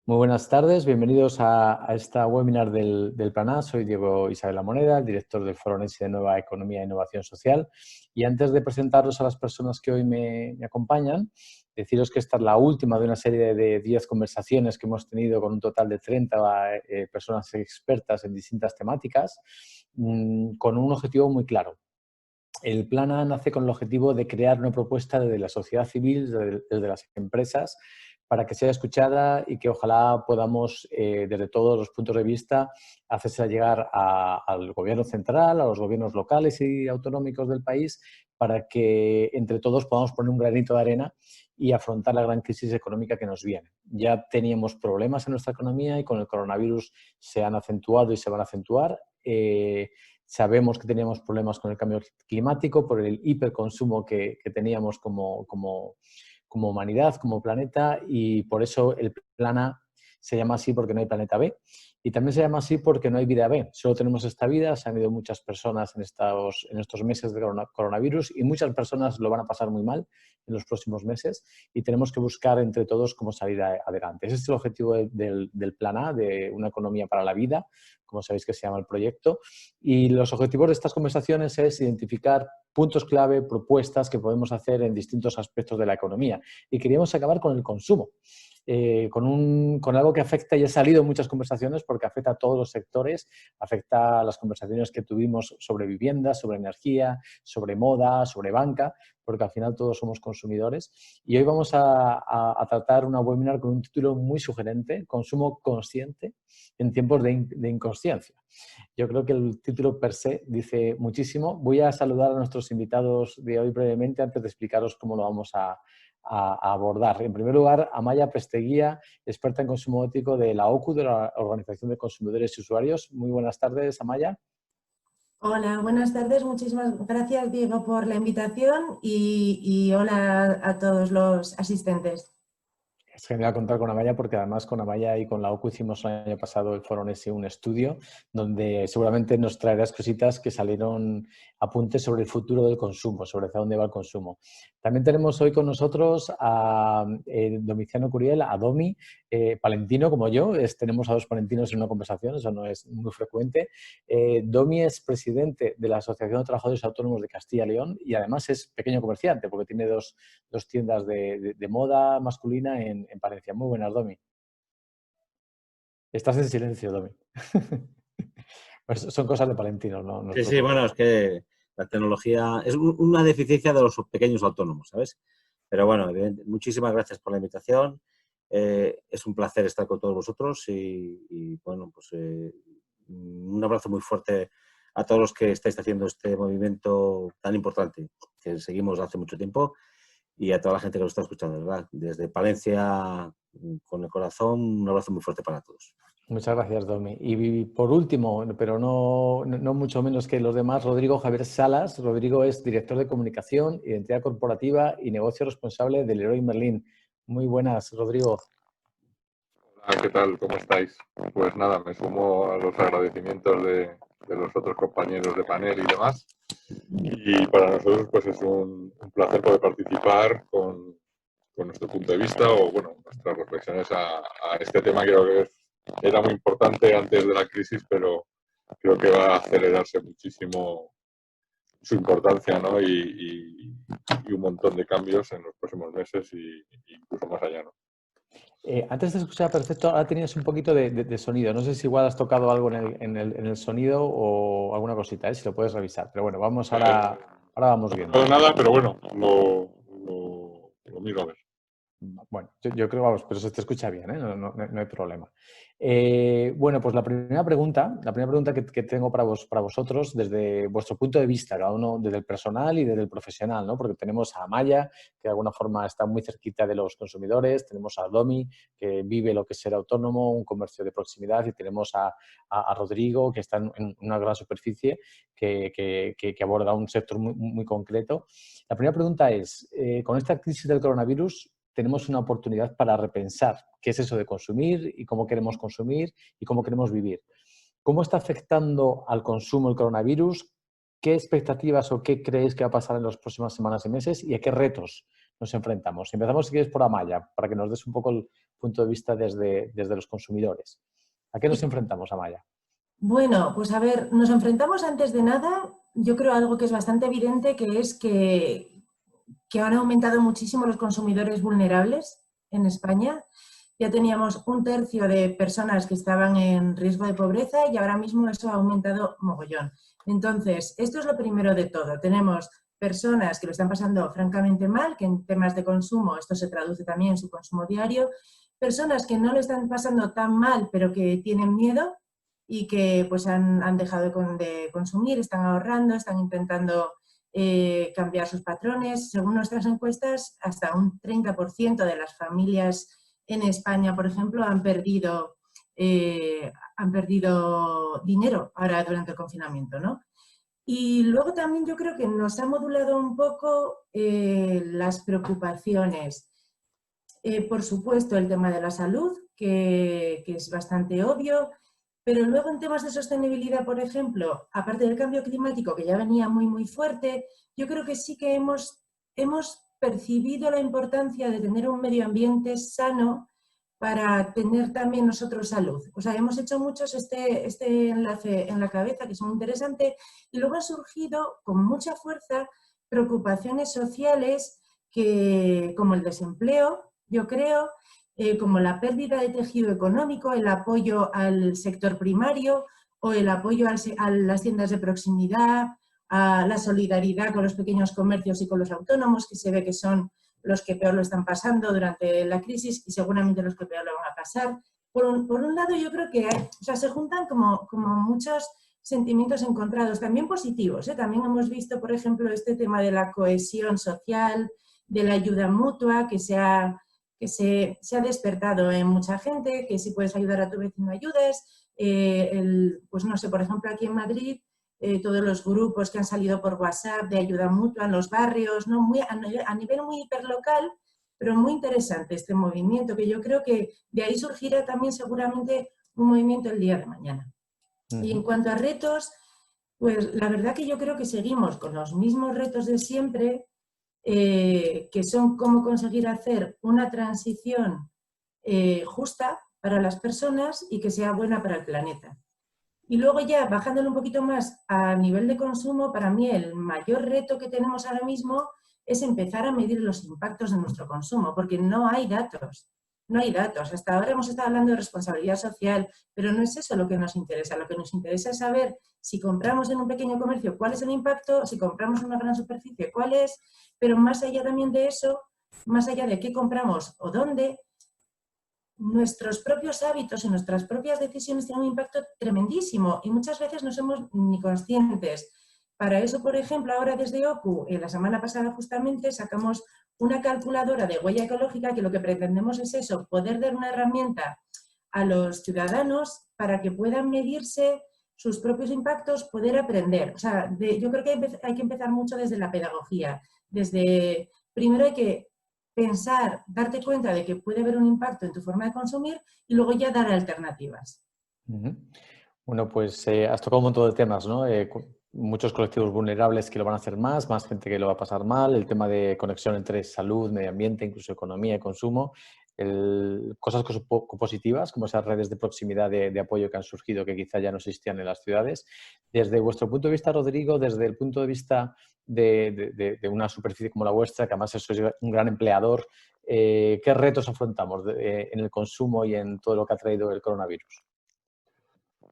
Muy buenas tardes, bienvenidos a esta webinar del Plan A. Soy Diego Isabel La Moneda, el director del Foro Orense de Nueva Economía e Innovación Social. Y antes de presentaros a las personas que hoy me acompañan, deciros que esta es la última de una serie de 10 conversaciones que hemos tenido con un total de 30 personas expertas en distintas temáticas, con un objetivo muy claro. El Plan A nace con el objetivo de crear una propuesta desde la sociedad civil, desde las empresas, para que sea escuchada y que ojalá podamos, desde todos los puntos de vista, hacerse llegar al gobierno central, a los gobiernos locales y autonómicos del país, para que entre todos podamos poner un granito de arena y afrontar la gran crisis económica que nos viene. Ya teníamos problemas en nuestra economía y con el coronavirus se han acentuado y se van a acentuar. Sabemos que teníamos problemas con el cambio climático por el hiperconsumo que teníamos como humanidad, como planeta, y por eso el Plan A se llama así porque no hay planeta B. Y también se llama así porque no hay vida B. Solo tenemos esta vida, se han ido muchas personas en estos meses de coronavirus y muchas personas lo van a pasar muy mal en los próximos meses y tenemos que buscar entre todos cómo salir adelante. Ese es el objetivo del Plan A, de una economía para la vida, como sabéis que se llama el proyecto. Y los objetivos de estas conversaciones es identificar puntos clave, propuestas que podemos hacer en distintos aspectos de la economía. Y queríamos acabar con el consumo. Con algo que afecta y ha salido en muchas conversaciones porque afecta a todos los sectores, afecta a las conversaciones que tuvimos sobre vivienda, sobre energía, sobre moda, sobre banca, porque al final todos somos consumidores. Y hoy vamos a tratar una webinar con un título muy sugerente, Consumo consciente en tiempos de inconsciencia. Yo creo que el título per se dice muchísimo. Voy a saludar a nuestros invitados de hoy brevemente antes de explicaros cómo lo vamos a abordar. En primer lugar, Amaya Presteguía, experta en consumo ético de la OCU, de la Organización de Consumidores y Usuarios. Muy buenas tardes, Amaya. Hola, buenas tardes. Muchísimas gracias, Diego, por la invitación y hola a todos los asistentes. Es genial contar con Amaya porque además con Amaya y con la OCU hicimos el año pasado el Foro Orense un estudio donde seguramente nos traerás cositas que salieron apuntes sobre el futuro del consumo, sobre hacia dónde va el consumo. También tenemos hoy con nosotros a Domiciano Curiel, a Domi, palentino como yo. Tenemos a dos palentinos en una conversación, eso no es muy frecuente. Domi es presidente de la Asociación de Trabajadores Autónomos de Castilla y León y además es pequeño comerciante porque tiene dos tiendas de moda masculina en Palencia. Muy buenas, Domi. Estás en silencio, Domi. Pues son cosas de palentinos, no os Sí, sí, preocupéis. bueno, es que la tecnología es una deficiencia de los pequeños autónomos, ¿sabes? Pero bueno, muchísimas gracias por la invitación. Es un placer estar con todos vosotros bueno, pues un abrazo muy fuerte a todos los que estáis haciendo este movimiento tan importante que seguimos hace mucho tiempo y a toda la gente que nos está escuchando, ¿verdad? Desde Palencia, con el corazón, un abrazo muy fuerte para todos. Muchas gracias, Domi. Y por último, pero no mucho menos que los demás, Rodrigo Javier Salas. Rodrigo es director de comunicación, identidad corporativa y negocio responsable de Leroy Merlin. Muy buenas, Rodrigo. Hola, ¿qué tal? ¿Cómo estáis? Pues nada, me sumo a los agradecimientos de los otros compañeros de panel y demás. Y para nosotros pues es un placer poder participar con nuestro punto de vista o bueno, nuestras reflexiones a este tema que creo que era muy importante antes de la crisis, pero creo que va a acelerarse muchísimo su importancia, ¿no? Y un montón de cambios en los próximos meses y incluso más allá, ¿no? Antes te escuchaba perfecto, ahora tenías un poquito de sonido. No sé si igual has tocado algo en el sonido o alguna cosita, si lo puedes revisar. Pero bueno, vamos ahora vamos viendo. No nada, pero bueno, lo miro a ver. Bueno, yo creo, vamos, pero se te escucha bien, ¿eh? No hay problema. Bueno, pues la primera pregunta que tengo para vosotros, desde vuestro punto de vista, cada uno desde el personal y desde el profesional, ¿no? Porque tenemos a Amaya, que de alguna forma está muy cerquita de los consumidores, tenemos a Domi, que vive lo que es ser autónomo, un comercio de proximidad, y tenemos a Rodrigo, que está en una gran superficie, que aborda un sector muy concreto. La primera pregunta es, con esta crisis del coronavirus, tenemos una oportunidad para repensar qué es eso de consumir y cómo queremos consumir y cómo queremos vivir. ¿Cómo está afectando al consumo el coronavirus? ¿Qué expectativas o qué creéis que va a pasar en las próximas semanas y meses? ¿Y a qué retos nos enfrentamos? Empezamos, si quieres, por Amaya, para que nos des un poco el punto de vista desde los consumidores. ¿A qué nos enfrentamos, Amaya? Bueno, pues a ver, nos enfrentamos antes de nada, yo creo algo que es bastante evidente, que es que han aumentado muchísimo los consumidores vulnerables en España. Ya teníamos 1/3 de personas que estaban en riesgo de pobreza y ahora mismo eso ha aumentado mogollón. Entonces, esto es lo primero de todo. Tenemos personas que lo están pasando francamente mal, que en temas de consumo esto se traduce también en su consumo diario. Personas que no lo están pasando tan mal, pero que tienen miedo y que pues han dejado de consumir, están ahorrando, están intentando cambiar sus patrones. Según nuestras encuestas, hasta un 30% de las familias en España, por ejemplo, han perdido dinero ahora durante el confinamiento, ¿no? Y luego también yo creo que nos ha modulado un poco las preocupaciones. Por supuesto, el tema de la salud, que es bastante obvio, pero luego en temas de sostenibilidad, por ejemplo, aparte del cambio climático, que ya venía muy, muy fuerte, yo creo que sí que hemos percibido la importancia de tener un medio ambiente sano para tener también nosotros salud. O sea, hemos hecho muchos este enlace en la cabeza, que es muy interesante, y luego han surgido con mucha fuerza preocupaciones sociales como el desempleo, yo creo, como la pérdida de tejido económico, el apoyo al sector primario o el apoyo a las tiendas de proximidad, a la solidaridad con los pequeños comercios y con los autónomos, que se ve que son los que peor lo están pasando durante la crisis y seguramente los que peor lo van a pasar. Por un lado, yo creo que se juntan como muchos sentimientos encontrados, también positivos. También hemos visto, por ejemplo, este tema de la cohesión social, de la ayuda mutua, que se ha despertado en mucha gente, que si puedes ayudar a tu vecino, ayudes. Pues no sé, por ejemplo, aquí en Madrid, todos los grupos que han salido por WhatsApp de ayuda mutua en los barrios, ¿no? A nivel muy hiperlocal, pero muy interesante este movimiento, que yo creo que de ahí surgirá también seguramente un movimiento el día de mañana. Y en cuanto a retos, pues la verdad que yo creo que seguimos con los mismos retos de siempre, que son cómo conseguir hacer una transición justa para las personas y que sea buena para el planeta. Y luego ya, bajándolo un poquito más a nivel de consumo, para mí el mayor reto que tenemos ahora mismo es empezar a medir los impactos de nuestro consumo, porque no hay datos. No hay datos. Hasta ahora hemos estado hablando de responsabilidad social, pero no es eso lo que nos interesa. Lo que nos interesa es saber si compramos en un pequeño comercio, cuál es el impacto, si compramos en una gran superficie, cuál es, pero más allá también de eso, más allá de qué compramos o dónde, nuestros propios hábitos y nuestras propias decisiones tienen un impacto tremendísimo y muchas veces no somos ni conscientes. Para eso, por ejemplo, ahora desde OCU, la semana pasada justamente sacamos una calculadora de huella ecológica que lo que pretendemos es eso, poder dar una herramienta a los ciudadanos para que puedan medirse sus propios impactos, poder aprender. O sea, yo creo que hay que empezar mucho desde la pedagogía. Primero hay que pensar, darte cuenta de que puede haber un impacto en tu forma de consumir y luego ya dar alternativas. Bueno, pues has tocado un montón de temas, ¿no? Muchos colectivos vulnerables que lo van a hacer más gente que lo va a pasar mal, el tema de conexión entre salud, medio ambiente, incluso economía y consumo, cosas positivas como esas redes de proximidad de apoyo que han surgido que quizá ya no existían en las ciudades. Desde vuestro punto de vista, Rodrigo, desde el punto de vista de una superficie como la vuestra, que además sois un gran empleador, ¿qué retos afrontamos en el consumo y en todo lo que ha traído el coronavirus?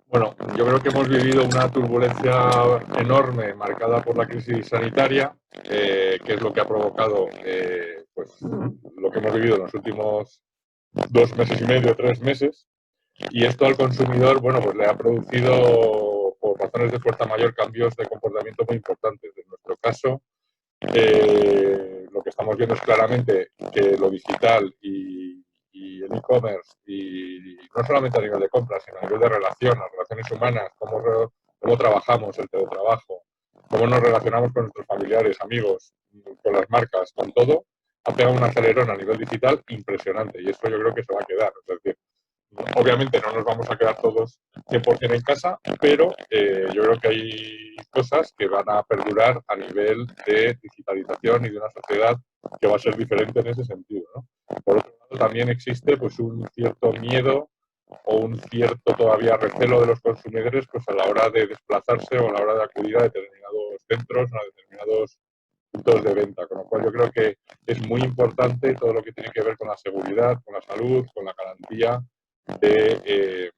Bueno, yo creo que hemos vivido una turbulencia enorme marcada por la crisis sanitaria, que es lo que ha provocado pues, lo que hemos vivido en los últimos 2 meses y medio, 3 meses. Y esto al consumidor, bueno, pues le ha producido, por razones de fuerza mayor, cambios de comportamiento muy importantes. En nuestro caso, lo que estamos viendo es claramente que lo digital y el e-commerce, y no solamente a nivel de compras, sino a nivel de relación, las relaciones humanas, cómo trabajamos, el teletrabajo, cómo nos relacionamos con nuestros familiares, amigos, con las marcas, con todo, ha pegado un acelerón a nivel digital impresionante y esto yo creo que se va a quedar. Es decir, obviamente no nos vamos a quedar todos 100% en casa, pero yo creo que hay cosas que van a perdurar a nivel de digitalización y de una sociedad que va a ser diferente en ese sentido, ¿no? Por otro lado, también existe pues un cierto miedo o un cierto todavía recelo de los consumidores pues a la hora de desplazarse o a la hora de acudir a determinados centros, a determinados puntos de venta, con lo cual yo creo que es muy importante todo lo que tiene que ver con la seguridad, con la salud, con la garantía de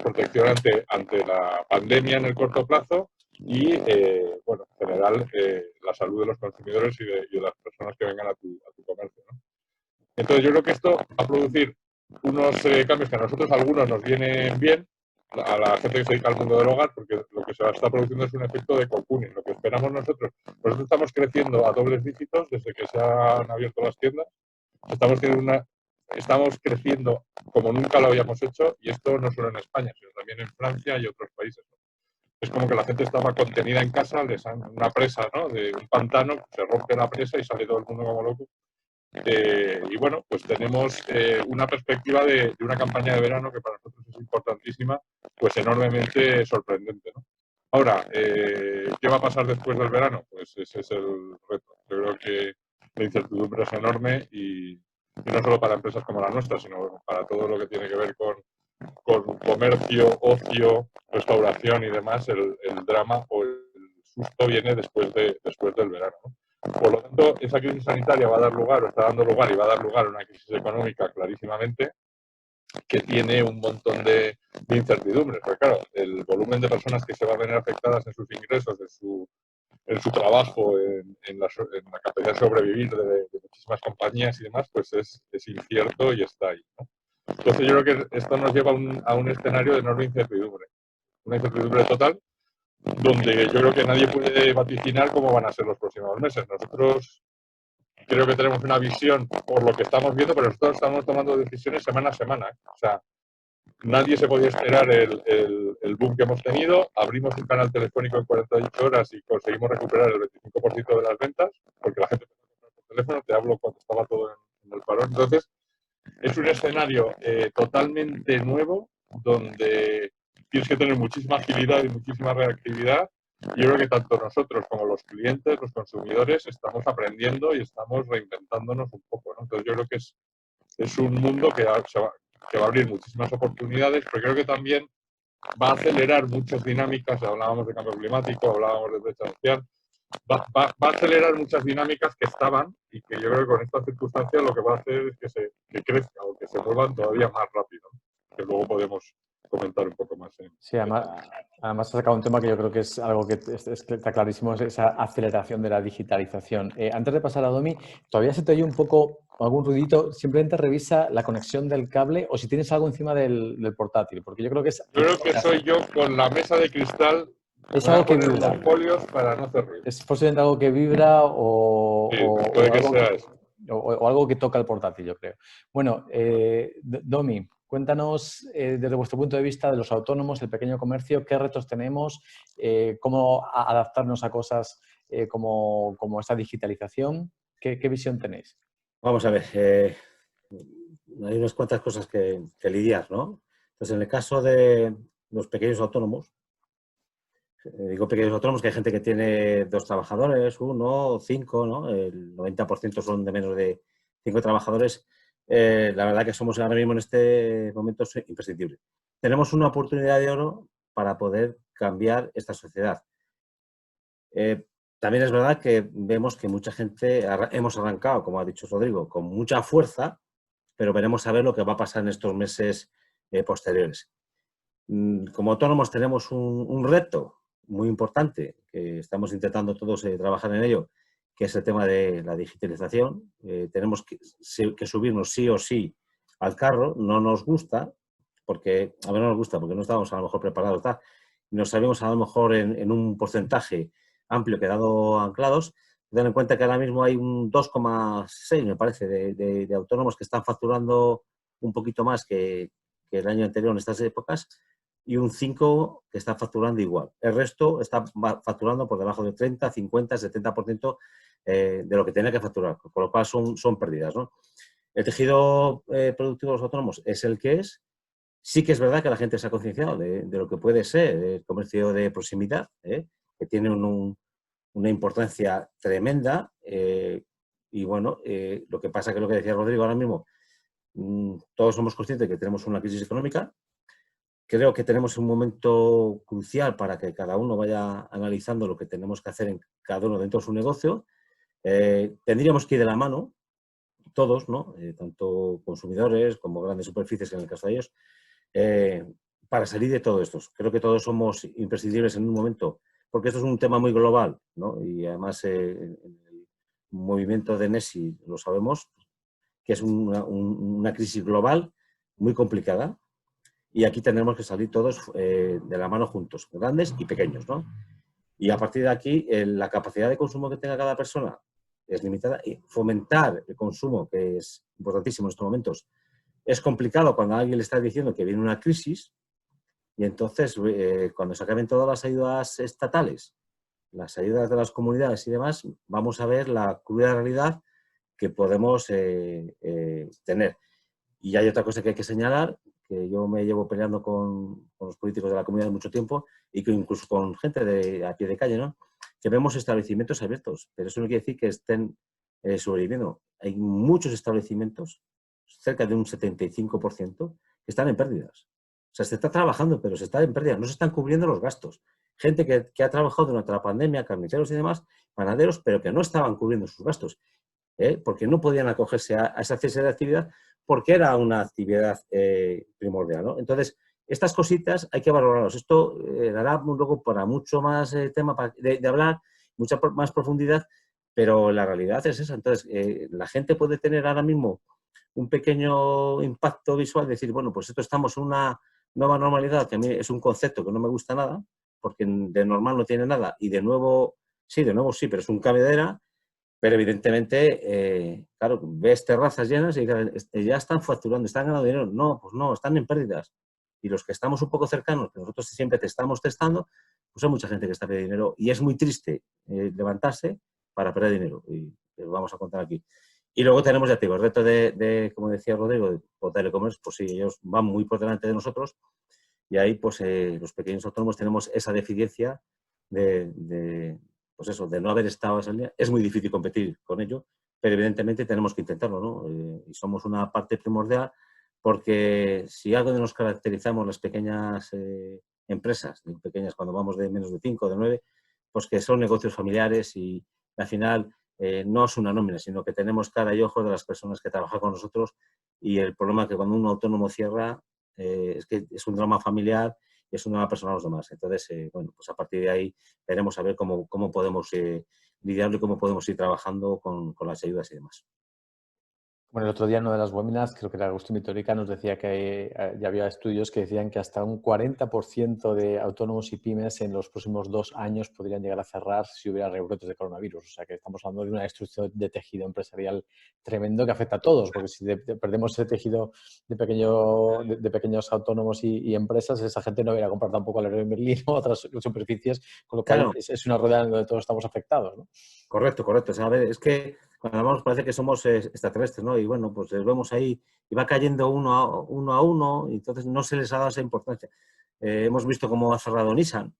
protección ante la pandemia en el corto plazo y, bueno, en general, la salud de los consumidores y de las personas que vengan a tu comercio, ¿no? Entonces yo creo que esto va a producir unos cambios que a nosotros algunos nos vienen bien, a la gente que se dedica al mundo del hogar, porque lo que se está produciendo es un efecto de cocooning. Lo que esperamos nosotros estamos creciendo a dobles dígitos desde que se han abierto las tiendas. Estamos creciendo como nunca lo habíamos hecho, y esto no solo en España, sino también en Francia y otros países. Es como que la gente estaba contenida en casa, les dan una presa, ¿no?, de un pantano, se rompe la presa y sale todo el mundo como loco. Y bueno, pues tenemos una perspectiva de una campaña de verano que para nosotros es importantísima, pues enormemente sorprendente, ¿no? Ahora, ¿qué va a pasar después del verano? Pues ese es el reto. Yo creo que la incertidumbre es enorme y no solo para empresas como la nuestra, sino para todo lo que tiene que ver con comercio, ocio, restauración y demás. El drama o el susto viene después del verano, ¿no? Por lo tanto, esa crisis sanitaria va a dar lugar, o está dando lugar, y va a dar lugar a una crisis económica clarísimamente, que tiene un montón de incertidumbres. Porque claro, el volumen de personas que se van a ver afectadas en sus ingresos, en su trabajo, en la capacidad de sobrevivir de muchísimas compañías y demás, pues es incierto y está ahí, ¿no? Entonces yo creo que esto nos lleva a un escenario de enorme incertidumbre. Una incertidumbre total, donde yo creo que nadie puede vaticinar cómo van a ser los próximos meses. Nosotros creo que tenemos una visión por lo que estamos viendo, pero nosotros estamos tomando decisiones semana a semana, ¿eh? O sea, nadie se podía esperar el boom que hemos tenido. Abrimos un canal telefónico en 48 horas y conseguimos recuperar el 25% de las ventas, porque la gente empezó a comprar por teléfono. Te hablo cuando estaba todo en el parón. Entonces, es un escenario totalmente nuevo, donde tienes que tener muchísima agilidad y muchísima reactividad. Yo creo que tanto nosotros como los clientes, los consumidores, estamos aprendiendo y estamos reinventándonos un poco, ¿no? Entonces yo creo que es un mundo que va a abrir muchísimas oportunidades, pero creo que también va a acelerar muchas dinámicas. Hablábamos de cambio climático, hablábamos de brecha social. Va a acelerar muchas dinámicas que estaban, y que yo creo que con estas circunstancias lo que va a hacer es que crezca o que se muevan todavía más rápido, que luego podemos comentar un poco más. Sí, además has sacado un tema que yo creo que es algo que está clarísimo, es esa aceleración de la digitalización. Antes de pasar a Domi, todavía se te oye un poco algún ruidito. Simplemente revisa la conexión del cable o si tienes algo encima del portátil, porque yo creo que es... Yo creo que soy yo con la mesa de cristal. Es algo que vibra. Los folios para no hacer ruido. Es posiblemente algo que vibra puede que sea eso. O algo que toca el portátil, yo creo. Bueno, Domi, cuéntanos desde vuestro punto de vista de los autónomos, el pequeño comercio, qué retos tenemos, cómo adaptarnos a cosas como esta digitalización. ¿Qué visión tenéis? Vamos a ver, hay unas cuantas cosas que lidiar, ¿no? Entonces, en el caso de los pequeños autónomos, digo pequeños autónomos, que hay gente que tiene 2 trabajadores, 1, 5, ¿no? El 90% son de menos de 5 trabajadores. La verdad que somos ahora mismo en este momento imprescindibles. Tenemos una oportunidad de oro para poder cambiar esta sociedad. También es verdad que vemos que mucha gente hemos arrancado, como ha dicho Rodrigo, con mucha fuerza, pero veremos a ver lo que va a pasar en estos meses posteriores. Como autónomos tenemos un reto muy importante, que estamos intentando todos trabajar en ello, que es el tema de la digitalización. Tenemos que subirnos sí o sí al carro. No nos gusta, porque no estamos a lo mejor preparados, nos salimos a lo mejor en un porcentaje amplio quedado anclados. Ten en cuenta que ahora mismo hay un 2,6, me parece, de autónomos que están facturando un poquito más que el año anterior en estas épocas, y un 5 que está facturando igual. El resto está facturando por debajo de 30, 50, 70% de lo que tenía que facturar, con lo cual son pérdidas, ¿no? El tejido productivo de los autónomos es el que es. Sí que es verdad que la gente se ha concienciado de lo que puede ser el comercio de proximidad, que tiene una importancia tremenda. Y bueno, lo que pasa que lo que decía Rodrigo ahora mismo, todos somos conscientes de que tenemos una crisis económica. Creo que tenemos un momento crucial para que cada uno vaya analizando lo que tenemos que hacer en cada uno dentro de su negocio. Tendríamos que ir de la mano, todos, ¿no? Tanto consumidores como grandes superficies, en el caso de ellos, para salir de todo esto. Creo que todos somos imprescindibles en un momento, porque esto es un tema muy global, ¿no? Y además el movimiento de Nessi lo sabemos, que es una crisis global muy complicada, y aquí tenemos que salir todos de la mano juntos, grandes y pequeños, ¿no? Y a partir de aquí, la capacidad de consumo que tenga cada persona es limitada, y fomentar el consumo, que es importantísimo en estos momentos. Es complicado cuando a alguien le está diciendo que viene una crisis, y entonces cuando se acaben todas las ayudas estatales, las ayudas de las comunidades y demás, vamos a ver la cruda realidad que podemos tener. Y hay otra cosa que hay que señalar, que yo me llevo peleando con los políticos de la comunidad mucho tiempo, y que incluso con gente a pie de calle, ¿no? Que vemos establecimientos abiertos, pero eso no quiere decir que estén sobreviviendo. Hay muchos establecimientos, cerca de un 75%, que están en pérdidas. O sea, se está trabajando, pero se está en pérdidas, no se están cubriendo los gastos. Gente que ha trabajado durante la pandemia, carniceros y demás, panaderos, pero que no estaban cubriendo sus gastos, porque no podían acogerse a esa cese de actividad, porque era una actividad primordial, ¿no? Entonces, estas cositas hay que valorarlas. Esto dará luego para mucho más tema de hablar, mucha más profundidad, pero la realidad es esa. Entonces, la gente puede tener ahora mismo un pequeño impacto visual, decir, bueno, pues esto estamos en una nueva normalidad, que a mí es un concepto que no me gusta nada, porque de normal no tiene nada, y de nuevo sí, pero es un cambio de era. Pero evidentemente, claro, ves terrazas llenas y ya están facturando, están ganando dinero. No, pues no, están en pérdidas. Y los que estamos un poco cercanos, que nosotros siempre te estamos testando, pues hay mucha gente que está perdiendo dinero. Y es muy triste levantarse para perder dinero. Y lo vamos a contar aquí. Y luego tenemos, ya te digo, el reto como decía Rodrigo, de e-commerce, pues sí, ellos van muy por delante de nosotros. Y ahí, pues los pequeños autónomos tenemos esa deficiencia pues eso, de no haber estado a esa línea. Es muy difícil competir con ello, pero evidentemente tenemos que intentarlo, ¿no? Y somos una parte primordial, porque si algo de nos caracterizamos las pequeñas empresas, pequeñas cuando vamos de menos de 5 o de 9, pues que son negocios familiares, y al final no es una nómina, sino que tenemos cara y ojos de las personas que trabajan con nosotros, y el problema es que cuando un autónomo cierra es que es un drama familiar, es una persona a los demás. Entonces, bueno, pues a partir de ahí veremos a ver cómo podemos lidiarlo y cómo podemos ir trabajando con las ayudas y demás. Bueno, el otro día en una de las webinars, creo que era Agustín Vitórica, nos decía que ya había estudios que decían que hasta un 40% de autónomos y pymes en los próximos 2 años podrían llegar a cerrar si hubiera rebrotes de coronavirus. O sea que estamos hablando de una destrucción de tejido empresarial tremendo que afecta a todos, porque si perdemos ese tejido de pequeños autónomos y empresas, esa gente no va a ir a comprar tampoco al Leroy Merlin o otras superficies, con lo cual Claro. es una rueda en donde todos estamos afectados, ¿no? Correcto. O sea, a ver, es que cuando hablamos parece que somos extraterrestres, ¿no? Y bueno, pues les vemos ahí y va cayendo uno a uno, y entonces no se les ha dado esa importancia. Hemos visto cómo ha cerrado Nissan,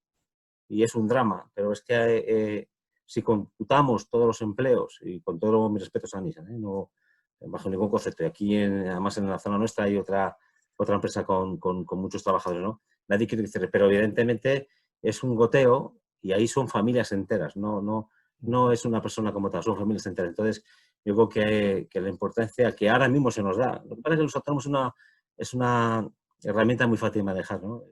y es un drama, pero es que si computamos todos los empleos, y con todos mis respetos a Nissan, no bajo ningún concepto, y aquí además en la zona nuestra hay otra empresa con muchos trabajadores, ¿no? Nadie quiere decir, pero evidentemente es un goteo, y ahí son familias enteras, no es una persona como tal, son familias enteras. Entonces, yo creo que la importancia que ahora mismo se nos da, lo que pasa es que los autónomos es una herramienta muy fácil de manejar, ¿no?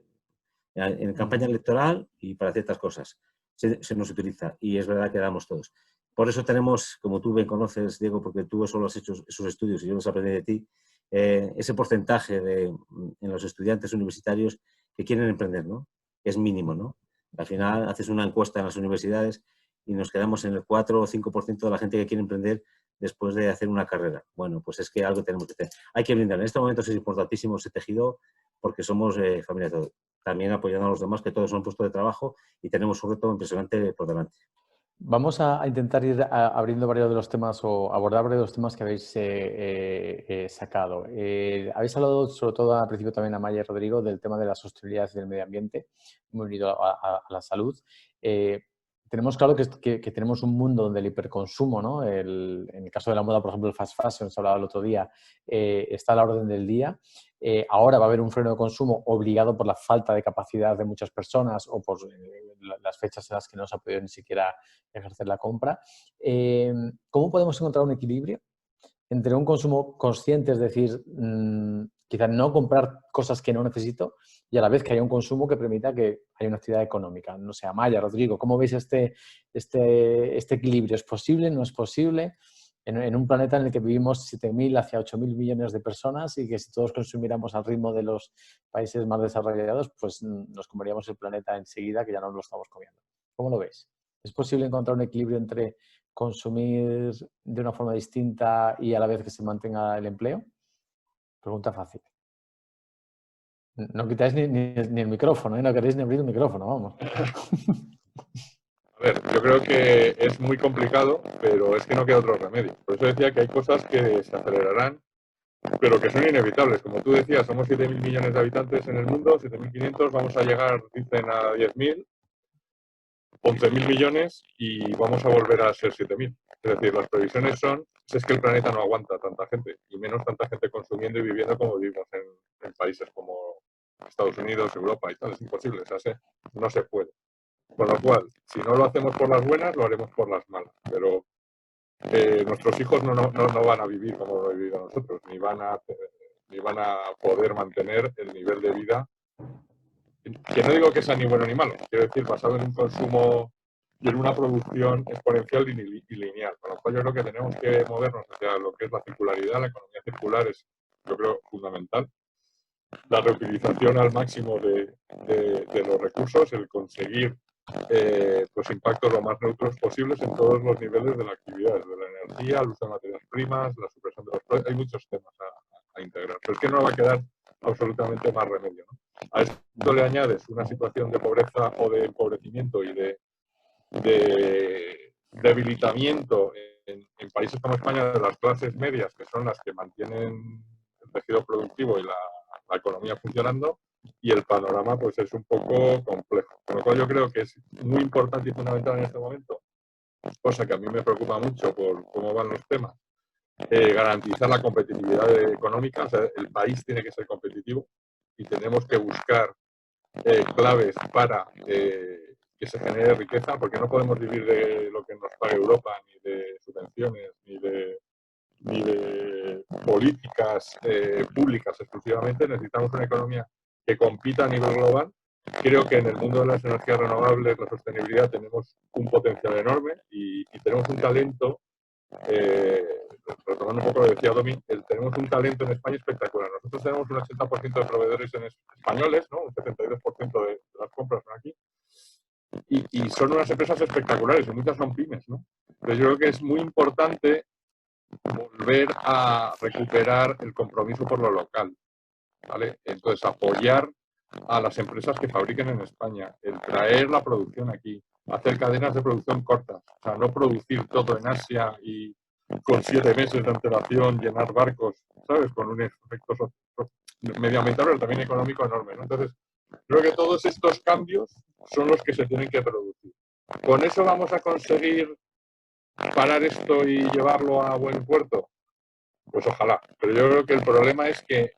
En campaña electoral y para ciertas cosas se nos utiliza, y es verdad que damos todos. Por eso tenemos, como tú bien conoces, Diego, porque tú solo has hecho esos estudios y yo los aprendí de ti, ese porcentaje en los estudiantes universitarios que quieren emprender, ¿no? Es mínimo, ¿no? Al final haces una encuesta en las universidades y nos quedamos en el 4 o 5% de la gente que quiere emprender después de hacer una carrera. Bueno, pues es que algo tenemos que hacer. Hay que brindar. En este momento es importantísimo ese tejido, porque somos familia de todos. También apoyando a los demás, que todos son puestos de trabajo y tenemos un reto impresionante por delante. Vamos a intentar ir abriendo varios de los temas o abordar varios de los temas que habéis sacado. Habéis hablado, sobre todo al principio también Amaya y Rodrigo, del tema de la sostenibilidad y del medio ambiente, muy unido a la salud. Tenemos claro que tenemos un mundo donde el hiperconsumo, ¿no? En el caso de la moda, por ejemplo, el fast fashion, se hablaba el otro día, está a la orden del día. Ahora va a haber un freno de consumo obligado por la falta de capacidad de muchas personas o por las fechas en las que no se ha podido ni siquiera ejercer la compra. ¿Cómo podemos encontrar un equilibrio entre un consumo consciente, es decir, quizás no comprar cosas que no necesito, y a la vez que haya un consumo que permita que haya una actividad económica? No sé, Amaya, Rodrigo, ¿cómo veis este equilibrio? ¿Es posible? ¿No es posible? En un planeta en el que vivimos 7.000 hacia 8.000 millones de personas y que si todos consumiéramos al ritmo de los países más desarrollados, pues nos comeríamos el planeta enseguida, que ya no lo estamos comiendo. ¿Cómo lo veis? ¿Es posible encontrar un equilibrio entre consumir de una forma distinta y a la vez que se mantenga el empleo? Pregunta fácil. No quitáis ni el micrófono, ¿eh? No queréis ni abrir el micrófono, vamos. A ver, yo creo que es muy complicado, pero es que no queda otro remedio. Por eso decía que hay cosas que se acelerarán, pero que son inevitables. Como tú decías, somos 7.000 millones de habitantes en el mundo, 7.500, vamos a llegar, dicen, a 10.000, 11.000 millones y vamos a volver a ser 7.000. Es decir, las previsiones son, es que el planeta no aguanta tanta gente, y menos tanta gente consumiendo y viviendo como vivimos en países como Estados Unidos, Europa y tal. Es imposible, o sea, no se puede. Con lo cual, si no lo hacemos por las buenas, lo haremos por las malas. Pero nuestros hijos no van a vivir como lo hemos vivido nosotros, ni van a poder mantener el nivel de vida, que no digo que sea ni bueno ni malo, quiero decir, basado en un consumo y en una producción exponencial y lineal. Con lo cual yo creo que tenemos que movernos hacia lo que es la circularidad. La economía circular es, yo creo, fundamental. La reutilización al máximo de los recursos, el conseguir pues impactos lo más neutros posibles en todos los niveles de la actividad, desde la energía, el uso de materias primas, la supresión de los precios. Hay muchos temas a integrar, pero es que no va a quedar absolutamente más remedio, ¿no? A esto le añades una situación de pobreza o de empobrecimiento y de debilitamiento en países como España de las clases medias, que son las que mantienen el tejido productivo y la economía funcionando, y el panorama pues es un poco complejo. Con lo cual yo creo que es muy importante y fundamental en este momento, cosa que a mí me preocupa mucho por cómo van los temas, garantizar la competitividad económica. O sea, el país tiene que ser competitivo y tenemos que buscar claves para que se genere riqueza, porque no podemos vivir de lo que nos paga Europa, ni de subvenciones, ni de políticas públicas exclusivamente. Necesitamos una economía que compita a nivel global. Creo que en el mundo de las energías renovables, la sostenibilidad, tenemos un potencial enorme y tenemos un talento, retomando un poco lo que decía Domi, tenemos un talento en España espectacular. Nosotros tenemos un 80% de proveedores españoles, ¿no? Un 72% de las compras son aquí. Y son unas empresas espectaculares, y muchas son pymes, ¿no? Pero yo creo que es muy importante volver a recuperar el compromiso por lo local, ¿vale? Entonces, apoyar a las empresas que fabriquen en España, el traer la producción aquí, hacer cadenas de producción cortas, o sea, no producir todo en Asia y con 7 meses de antelación llenar barcos, ¿sabes? Con un efecto medioambiental, pero también económico enorme, ¿no? Entonces, creo que todos estos cambios son los que se tienen que producir. ¿Con eso vamos a conseguir parar esto y llevarlo a buen puerto? Pues ojalá. Pero yo creo que el problema es que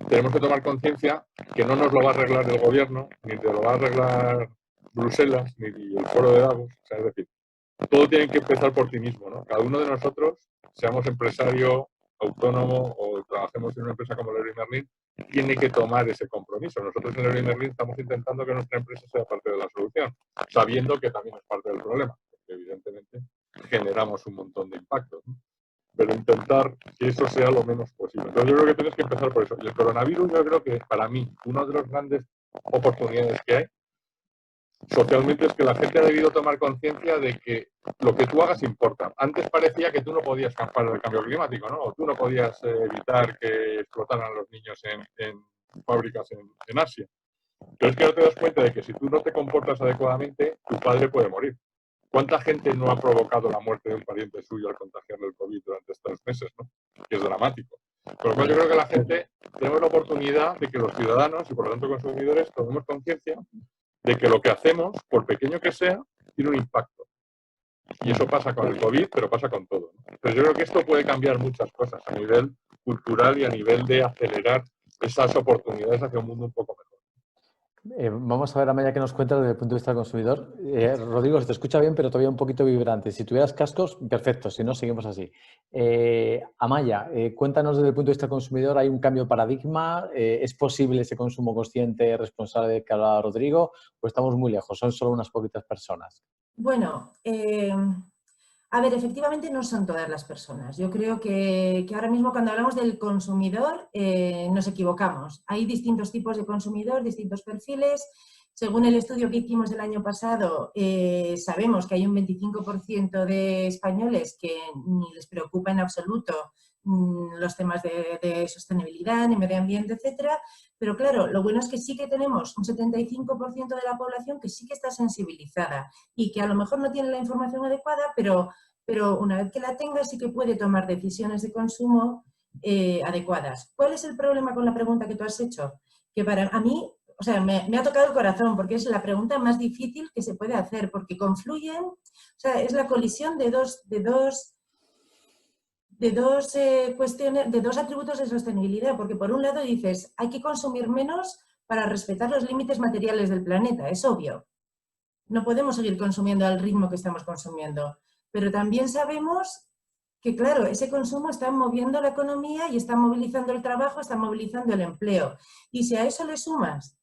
tenemos que tomar conciencia que no nos lo va a arreglar el gobierno, ni te lo va a arreglar Bruselas, ni el foro de Davos. O sea, es decir, todo tiene que empezar por ti mismo, ¿no? Cada uno de nosotros, seamos empresario, autónomo o trabajemos en una empresa como Leroy Merlin, tiene que tomar ese compromiso. Nosotros en Leroy Merlin estamos intentando que nuestra empresa sea parte de la solución, sabiendo que también es parte del problema, porque evidentemente generamos un montón de impactos, ¿no? Pero intentar que eso sea lo menos posible. Entonces yo creo que tienes que empezar por eso. Y el coronavirus, yo creo que para mí, una de las grandes oportunidades que hay socialmente es que la gente ha debido tomar conciencia de que lo que tú hagas importa. Antes parecía que tú no podías escapar del cambio climático, ¿no? O tú no podías evitar que explotaran a los niños en fábricas en Asia. Entonces, que no te das cuenta de que si tú no te comportas adecuadamente, tu padre puede morir. ¿Cuánta gente no ha provocado la muerte de un pariente suyo al contagiarle el COVID durante estos meses, ¿no? Que es dramático. Por lo cual yo creo que la gente tenemos la oportunidad de que los ciudadanos y por lo tanto consumidores tomemos conciencia de que lo que hacemos, por pequeño que sea, tiene un impacto. Y eso pasa con el COVID, pero pasa con todo, ¿no? Entonces yo creo que esto puede cambiar muchas cosas a nivel cultural y a nivel de acelerar esas oportunidades hacia un mundo un poco mejor. Vamos a ver, Amaya, qué nos cuentas desde el punto de vista del consumidor. Rodrigo, se te escucha bien, pero todavía un poquito vibrante. Si tuvieras cascos, perfecto, si no, seguimos así. Amaya, cuéntanos desde el punto de vista del consumidor, ¿hay un cambio de paradigma? ¿Es posible ese consumo consciente, responsable del que hablaba Rodrigo? ¿O estamos muy lejos? Son solo unas poquitas personas. Bueno, a ver, efectivamente no son todas las personas. Yo creo que ahora mismo cuando hablamos del consumidor nos equivocamos. Hay distintos tipos de consumidor, distintos perfiles. Según el estudio que hicimos el año pasado, sabemos que hay un 25% de españoles que ni les preocupa en absoluto los temas de sostenibilidad, ni medio ambiente, etcétera. Pero claro, lo bueno es que sí que tenemos un 75% de la población que sí que está sensibilizada y que a lo mejor no tiene la información adecuada, pero una vez que la tenga sí que puede tomar decisiones de consumo adecuadas. ¿Cuál es el problema con la pregunta que tú has hecho? Que para a mí, o sea, me ha tocado el corazón porque es la pregunta más difícil que se puede hacer porque confluyen, o sea, es la colisión de dos cuestiones, de dos atributos de sostenibilidad, porque por un lado dices, hay que consumir menos para respetar los límites materiales del planeta, es obvio. No podemos seguir consumiendo al ritmo que estamos consumiendo, pero también sabemos que, claro, ese consumo está moviendo la economía y está movilizando el trabajo, está movilizando el empleo. Y si a eso le sumas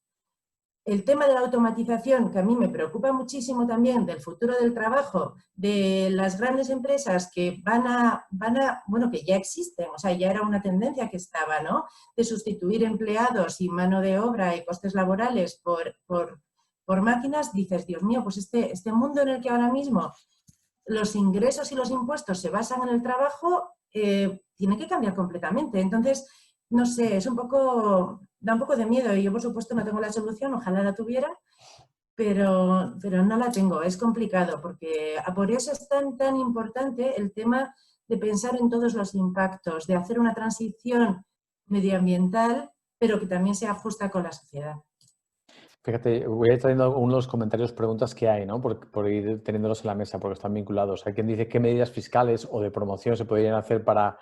el tema de la automatización, que a mí me preocupa muchísimo también, del futuro del trabajo, de las grandes empresas que bueno, que ya existen, o sea, ya era una tendencia que estaba, ¿no? De sustituir empleados y mano de obra y costes laborales por máquinas, dices, Dios mío, pues este mundo en el que ahora mismo los ingresos y los impuestos se basan en el trabajo, tiene que cambiar completamente. Entonces, no sé, da un poco de miedo y yo, por supuesto, no tengo la solución, ojalá la tuviera, pero no la tengo, es complicado porque por eso es tan importante el tema de pensar en todos los impactos, de hacer una transición medioambiental, pero que también sea justa con la sociedad. Fíjate, voy a ir trayendo algunos comentarios, preguntas que hay, ¿no? Por ir teniéndolos en la mesa, porque están vinculados. Hay quien dice qué medidas fiscales o de promoción se podrían hacer para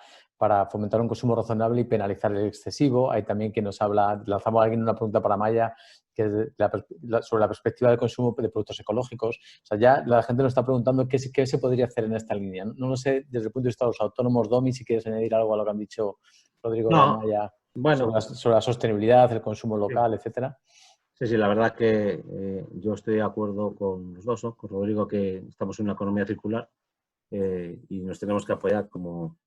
fomentar un consumo razonable y penalizar el excesivo. Hay también quien nos habla, lanzamos a alguien una pregunta para Maya, que es sobre la perspectiva del consumo de productos ecológicos. O sea, ya la gente nos está preguntando qué se podría hacer en esta línea. No lo sé desde el punto de vista de los autónomos. Domi, si quieres añadir algo a lo que han dicho Rodrigo y Maya bueno, sobre la sostenibilidad, el consumo local, etcétera. Sí, la verdad que yo estoy de acuerdo con los dos, ¿no? Con Rodrigo, que estamos en una economía circular y nos tenemos que apoyar como,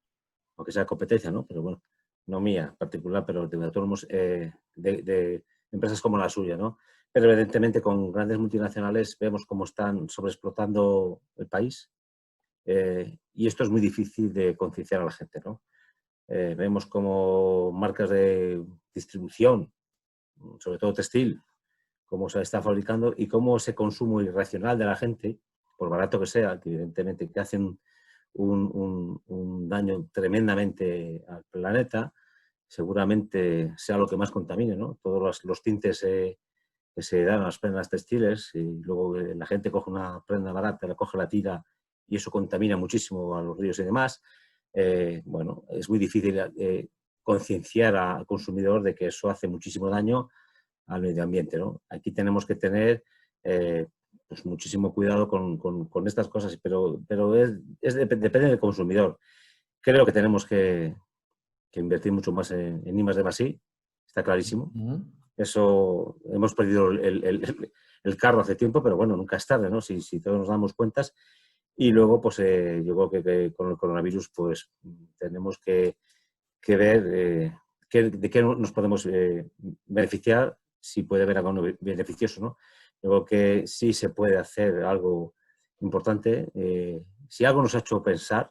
aunque sea competencia, ¿no? Pero bueno, no mía en particular, pero de autónomos de empresas como la suya, ¿no? Pero evidentemente con grandes multinacionales vemos cómo están sobreexplotando el país y esto es muy difícil de concienciar a la gente, ¿no? Vemos como marcas de distribución, sobre todo textil, cómo se está fabricando y cómo ese consumo irracional de la gente, por barato que sea, que evidentemente que hacen un daño tremendamente al planeta, seguramente sea lo que más contamine, ¿no? Todos los tintes que se dan a las prendas textiles y luego la gente coge una prenda barata, la coge, la tira y eso contamina muchísimo a los ríos y demás. Bueno, es muy difícil concienciar al consumidor de que eso hace muchísimo daño al medio ambiente, ¿no? Aquí tenemos que tener pues muchísimo cuidado con estas cosas, pero depende del consumidor. Creo que tenemos que invertir mucho más en I+D+I, está clarísimo. Eso, hemos perdido el carro hace tiempo, pero bueno, nunca es tarde, ¿no? Si todos nos damos cuentas. Y luego, pues yo creo que con el coronavirus, pues tenemos que ver de qué nos podemos beneficiar, si puede haber algo beneficioso, ¿no? Yo creo que sí se puede hacer algo importante. Si algo nos ha hecho pensar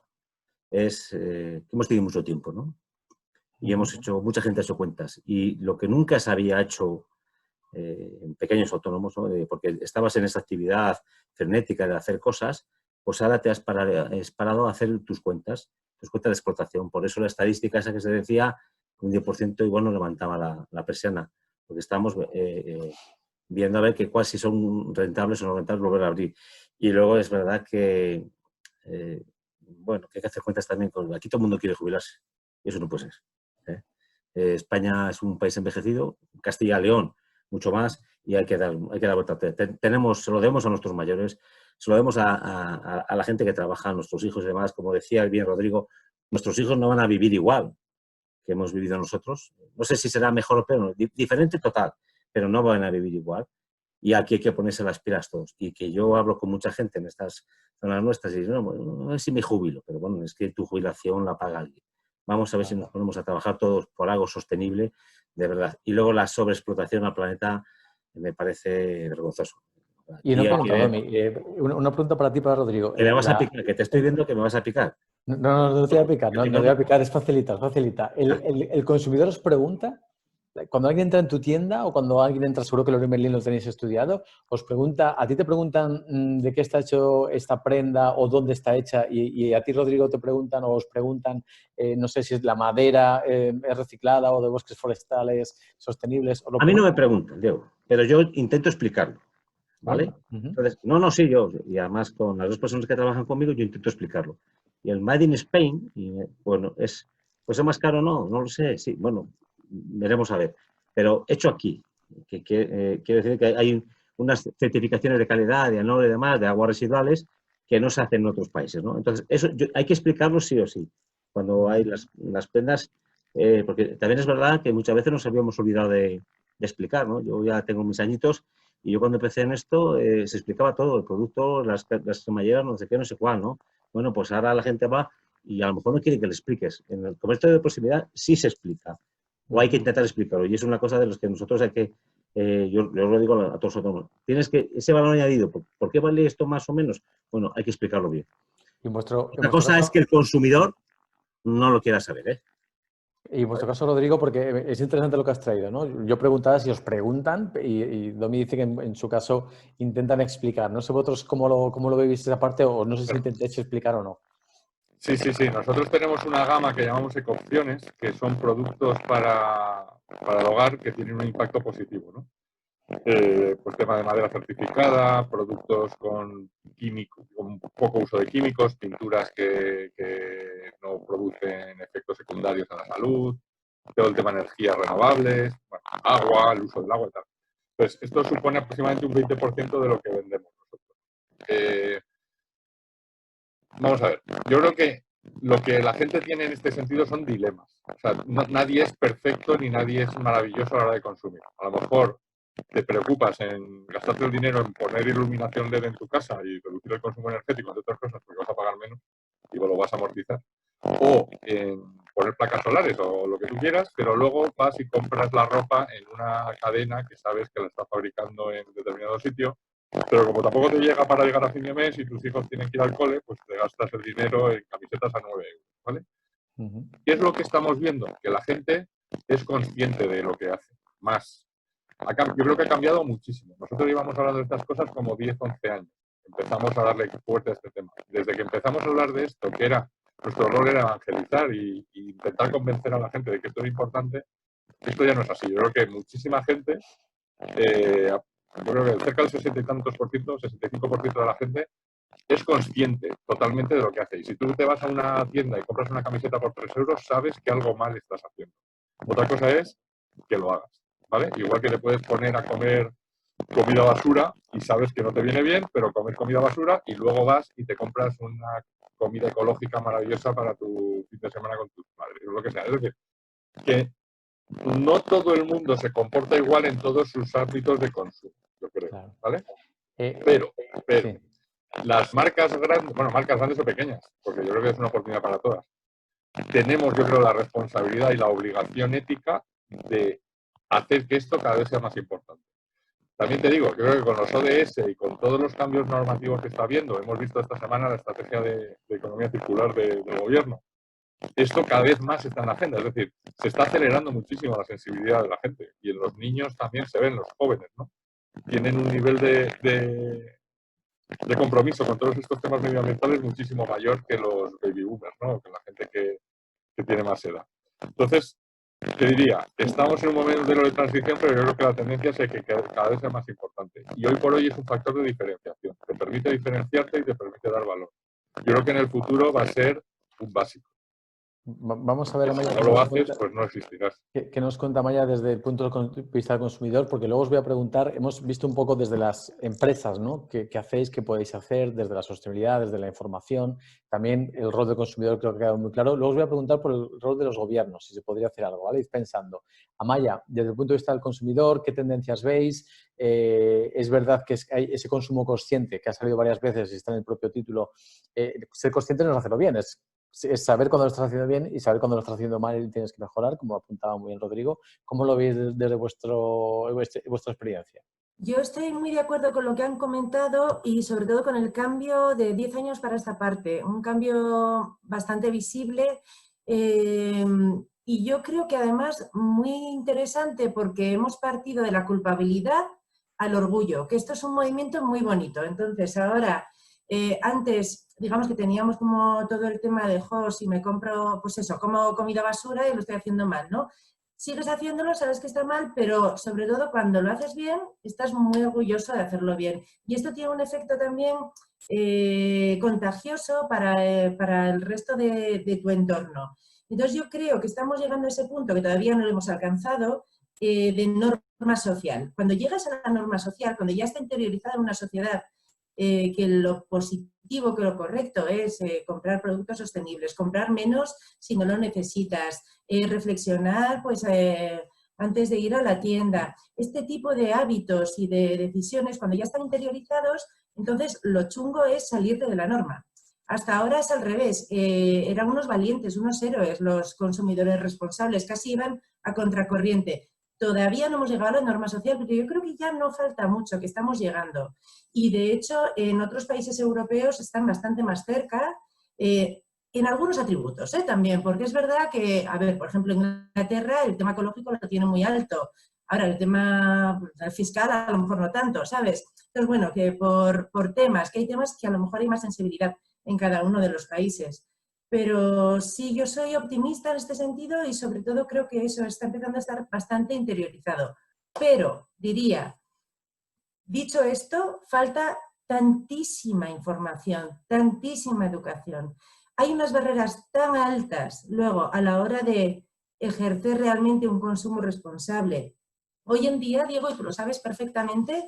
es que hemos tenido mucho tiempo, ¿no? Y mucha gente ha hecho cuentas. Y lo que nunca se había hecho pequeños autónomos, ¿no? Porque estabas en esa actividad frenética de hacer cosas, pues ahora te has parado a hacer tus cuentas de explotación. Por eso la estadística esa que se decía, un 10% igual no levantaba la persiana, porque estamos viendo a ver si son rentables o no rentables, volver a abrir. Y luego es verdad que, bueno, que hay que hacer cuentas también aquí todo el mundo quiere jubilarse, y eso no puede ser. España es un país envejecido, Castilla y León mucho más, y hay que dar vuelta. Se lo debemos a nuestros mayores, se lo debemos a la gente que trabaja, a nuestros hijos y demás. Como decía bien Rodrigo, nuestros hijos no van a vivir igual que hemos vivido nosotros. No sé si será mejor o peor, diferente total, pero no van a vivir igual. Y aquí hay que ponerse las pilas todos. Y que yo hablo con mucha gente en estas zonas nuestras y digo, no sé si me jubilo, pero bueno, es que tu jubilación la paga alguien. Vamos a ver si nos ponemos a trabajar todos por algo sostenible, de verdad. Y luego la sobreexplotación al planeta me parece vergonzoso. Y una pregunta, Domi, una pregunta para ti, para Rodrigo. Que me vas a picar, que te estoy viendo que me vas a picar. No te voy a picar, no te voy a picar, es facilita. El consumidor os pregunta, cuando alguien entra en tu tienda o cuando alguien entra, seguro que Leroy Merlin lo tenéis estudiado, os pregunta, a ti te preguntan de qué está hecho esta prenda o dónde está hecha y a ti, Rodrigo, te preguntan o os preguntan, no sé si es la madera es reciclada o de bosques forestales sostenibles. A mí no me preguntan, Diego, pero yo intento explicarlo, ¿vale? Bueno, Entonces, sí, yo, y además con las 2 personas que trabajan conmigo, yo intento explicarlo. Y el Made in Spain, bueno, pues es más caro, no lo sé, sí, bueno, veremos a ver. Pero hecho aquí, quiero decir que hay unas certificaciones de calidad, de ANOR y demás, de aguas residuales, que no se hacen en otros países, ¿no? Entonces, eso hay que explicarlo sí o sí, cuando hay las prendas, porque también es verdad que muchas veces nos habíamos olvidado de explicar, ¿no? Yo ya tengo mis añitos y yo cuando empecé en esto se explicaba todo, el producto, las cremalleras, no sé qué, no sé cuál, ¿no? Bueno, pues ahora la gente va y a lo mejor no quiere que le expliques. En el comercio de proximidad sí se explica, o hay que intentar explicarlo, y es una cosa de los que nosotros hay que, yo lo digo a todos nosotros, tienes que, ese valor añadido, ¿por qué vale esto más o menos? Bueno, hay que explicarlo bien. Otra cosa es que el consumidor no lo quiera saber, ¿eh? Y en vuestro caso, Rodrigo, porque es interesante lo que has traído, ¿no? Yo preguntaba si os preguntan y Domi dice que en su caso intentan explicar. No sé vosotros cómo lo veis esa parte o no sé si intentáis explicar o no. Sí. Nosotros tenemos una gama que llamamos ecoopciones, que son productos para el hogar que tienen un impacto positivo, ¿no? Pues tema de madera certificada, productos con poco uso de químicos, pinturas que no producen efectos secundarios a la salud, todo el tema de energías renovables, bueno, agua, el uso del agua y tal. Pues esto supone aproximadamente un 20% de lo que vendemos nosotros. Vamos a ver, yo creo que lo que la gente tiene en este sentido son dilemas. O sea, nadie es perfecto ni nadie es maravilloso a la hora de consumir. A lo mejor te preocupas en gastarte el dinero en poner iluminación LED en tu casa y reducir el consumo energético, entre otras cosas, porque vas a pagar menos y lo vas a amortizar. O en poner placas solares o lo que tú quieras, pero luego vas y compras la ropa en una cadena que sabes que la está fabricando en determinado sitio, pero como tampoco te llega para llegar a fin de mes y tus hijos tienen que ir al cole, pues te gastas el dinero en camisetas a 9 euros, ¿vale? ¿Qué es lo que estamos viendo? Que la gente es consciente de lo que hace, más. Yo creo que ha cambiado muchísimo. Nosotros íbamos hablando de estas cosas como 10, 11 años. Empezamos a darle fuerte a este tema. Desde que empezamos a hablar de esto, que era nuestro rol era evangelizar y intentar convencer a la gente de que esto era importante, esto ya no es así. Yo creo que muchísima gente, yo creo que cerca del 60 y tantos por ciento, 65% de la gente es consciente totalmente de lo que hace. Y si tú te vas a una tienda y compras una camiseta por 3 euros, sabes que algo mal estás haciendo. Otra cosa es que lo hagas, ¿vale? Igual que te puedes poner a comer comida basura y sabes que no te viene bien, pero comer comida basura y luego vas y te compras una comida ecológica maravillosa para tu fin de semana con tus padres, o lo que sea. Es decir, que no todo el mundo se comporta igual en todos sus ámbitos de consumo, yo creo, ¿vale? Pero sí. Las marcas grandes o pequeñas, porque yo creo que es una oportunidad para todas, tenemos, yo creo, la responsabilidad y la obligación ética de hacer que esto cada vez sea más importante. También te digo, yo creo que con los ODS y con todos los cambios normativos que está habiendo, hemos visto esta semana la estrategia de economía circular del gobierno, esto cada vez más está en la agenda. Es decir, se está acelerando muchísimo la sensibilidad de la gente. Y en los niños también se ven, los jóvenes, ¿no? Tienen un nivel de compromiso con todos estos temas medioambientales muchísimo mayor que los baby boomers, ¿no? Que la gente que tiene más edad. Entonces, te diría, estamos en un momento de transición, pero yo creo que la tendencia es que cada vez es más importante. Y hoy por hoy es un factor de diferenciación. Te permite diferenciarte y te permite dar valor. Yo creo que en el futuro va a ser un básico. Vamos a ver, Amaya, si no lo haces, pues no existirás. ¿Qué nos cuenta Amaya desde el punto de vista del consumidor? Porque luego os voy a preguntar, hemos visto un poco desde las empresas, ¿no? ¿Qué hacéis, qué podéis hacer desde la sostenibilidad, desde la información? También el rol del consumidor creo que ha quedado muy claro. Luego os voy a preguntar por el rol de los gobiernos, si se podría hacer algo, ¿vale? Ir pensando. Amaya, desde el punto de vista del consumidor, ¿qué tendencias veis? Es verdad que hay ese consumo consciente que ha salido varias veces y está en el propio título. Ser consciente no es hacerlo bien, es saber cuándo lo estás haciendo bien y saber cuándo lo estás haciendo mal y tienes que mejorar, como apuntaba muy bien Rodrigo. ¿Cómo lo veis desde vuestra experiencia? Yo estoy muy de acuerdo con lo que han comentado y sobre todo con el cambio de 10 años para esta parte, un cambio bastante visible y yo creo que además muy interesante porque hemos partido de la culpabilidad al orgullo, que esto es un movimiento muy bonito. Entonces ahora, antes digamos que teníamos como todo el tema de, si me compro, pues eso, como comida basura y lo estoy haciendo mal, ¿no? Sigues haciéndolo, sabes que está mal, pero sobre todo cuando lo haces bien, estás muy orgulloso de hacerlo bien. Y esto tiene un efecto también contagioso para el resto de tu entorno. Entonces yo creo que estamos llegando a ese punto que todavía no lo hemos alcanzado, de norma social. Cuando llegas a la norma social, cuando ya está interiorizada en una sociedad, que lo positivo, que lo correcto es comprar productos sostenibles, comprar menos si no lo necesitas, reflexionar pues, antes de ir a la tienda. Este tipo de hábitos y de decisiones, cuando ya están interiorizados, entonces lo chungo es salirte de la norma. Hasta ahora es al revés, eran unos valientes, unos héroes los consumidores responsables, casi iban a contracorriente. Todavía no hemos llegado a la norma social, pero yo creo que ya no falta mucho, que estamos llegando. Y de hecho, en otros países europeos están bastante más cerca, en algunos atributos también, porque es verdad que, a ver, por ejemplo, en Inglaterra el tema ecológico lo tiene muy alto. Ahora, el tema fiscal a lo mejor no tanto, ¿sabes? Entonces, bueno, que por temas, que hay temas que a lo mejor hay más sensibilidad en cada uno de los países. Pero sí, yo soy optimista en este sentido y sobre todo creo que eso está empezando a estar bastante interiorizado. Pero, diría, dicho esto, falta tantísima información, tantísima educación. Hay unas barreras tan altas luego a la hora de ejercer realmente un consumo responsable. Hoy en día, Diego, y tú lo sabes perfectamente,